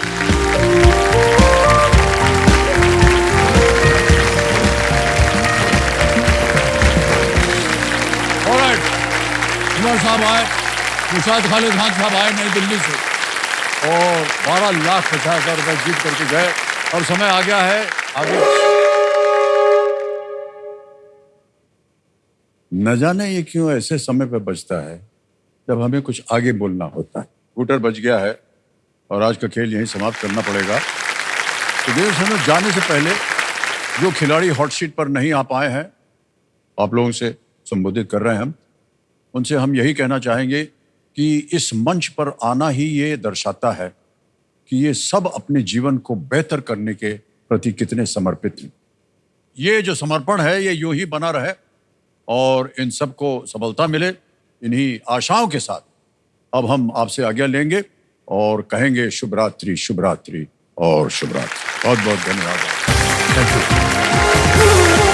कुंवर साहब आए, निशात खालिद खान साहब आए नई दिल्ली से और 12,50,000 रुपए जीत करके गए और समय आ गया है आगे। न जाने ये क्यों ऐसे समय पे बजता है जब हमें कुछ आगे बोलना होता है। स्कूटर बज गया है और आज का खेल यहीं समाप्त करना पड़ेगा। तो देश जाने से पहले जो खिलाड़ी हॉट शीट पर नहीं आ पाए हैं, आप लोगों से संबोधित कर रहे हैं हम, उनसे हम यही कहना चाहेंगे कि इस मंच पर आना ही ये दर्शाता है कि ये सब अपने जीवन को बेहतर करने के प्रति कितने समर्पित हैं। ये जो समर्पण है ये यूं ही बना रहे और इन सबको सफलता मिले। इन्हीं आशाओं के साथ अब हम आपसे आज्ञा लेंगे और कहेंगे शुभ रात्रि, शुभ रात्रि और शुभ रात्रि। बहुत बहुत धन्यवाद। Thank you.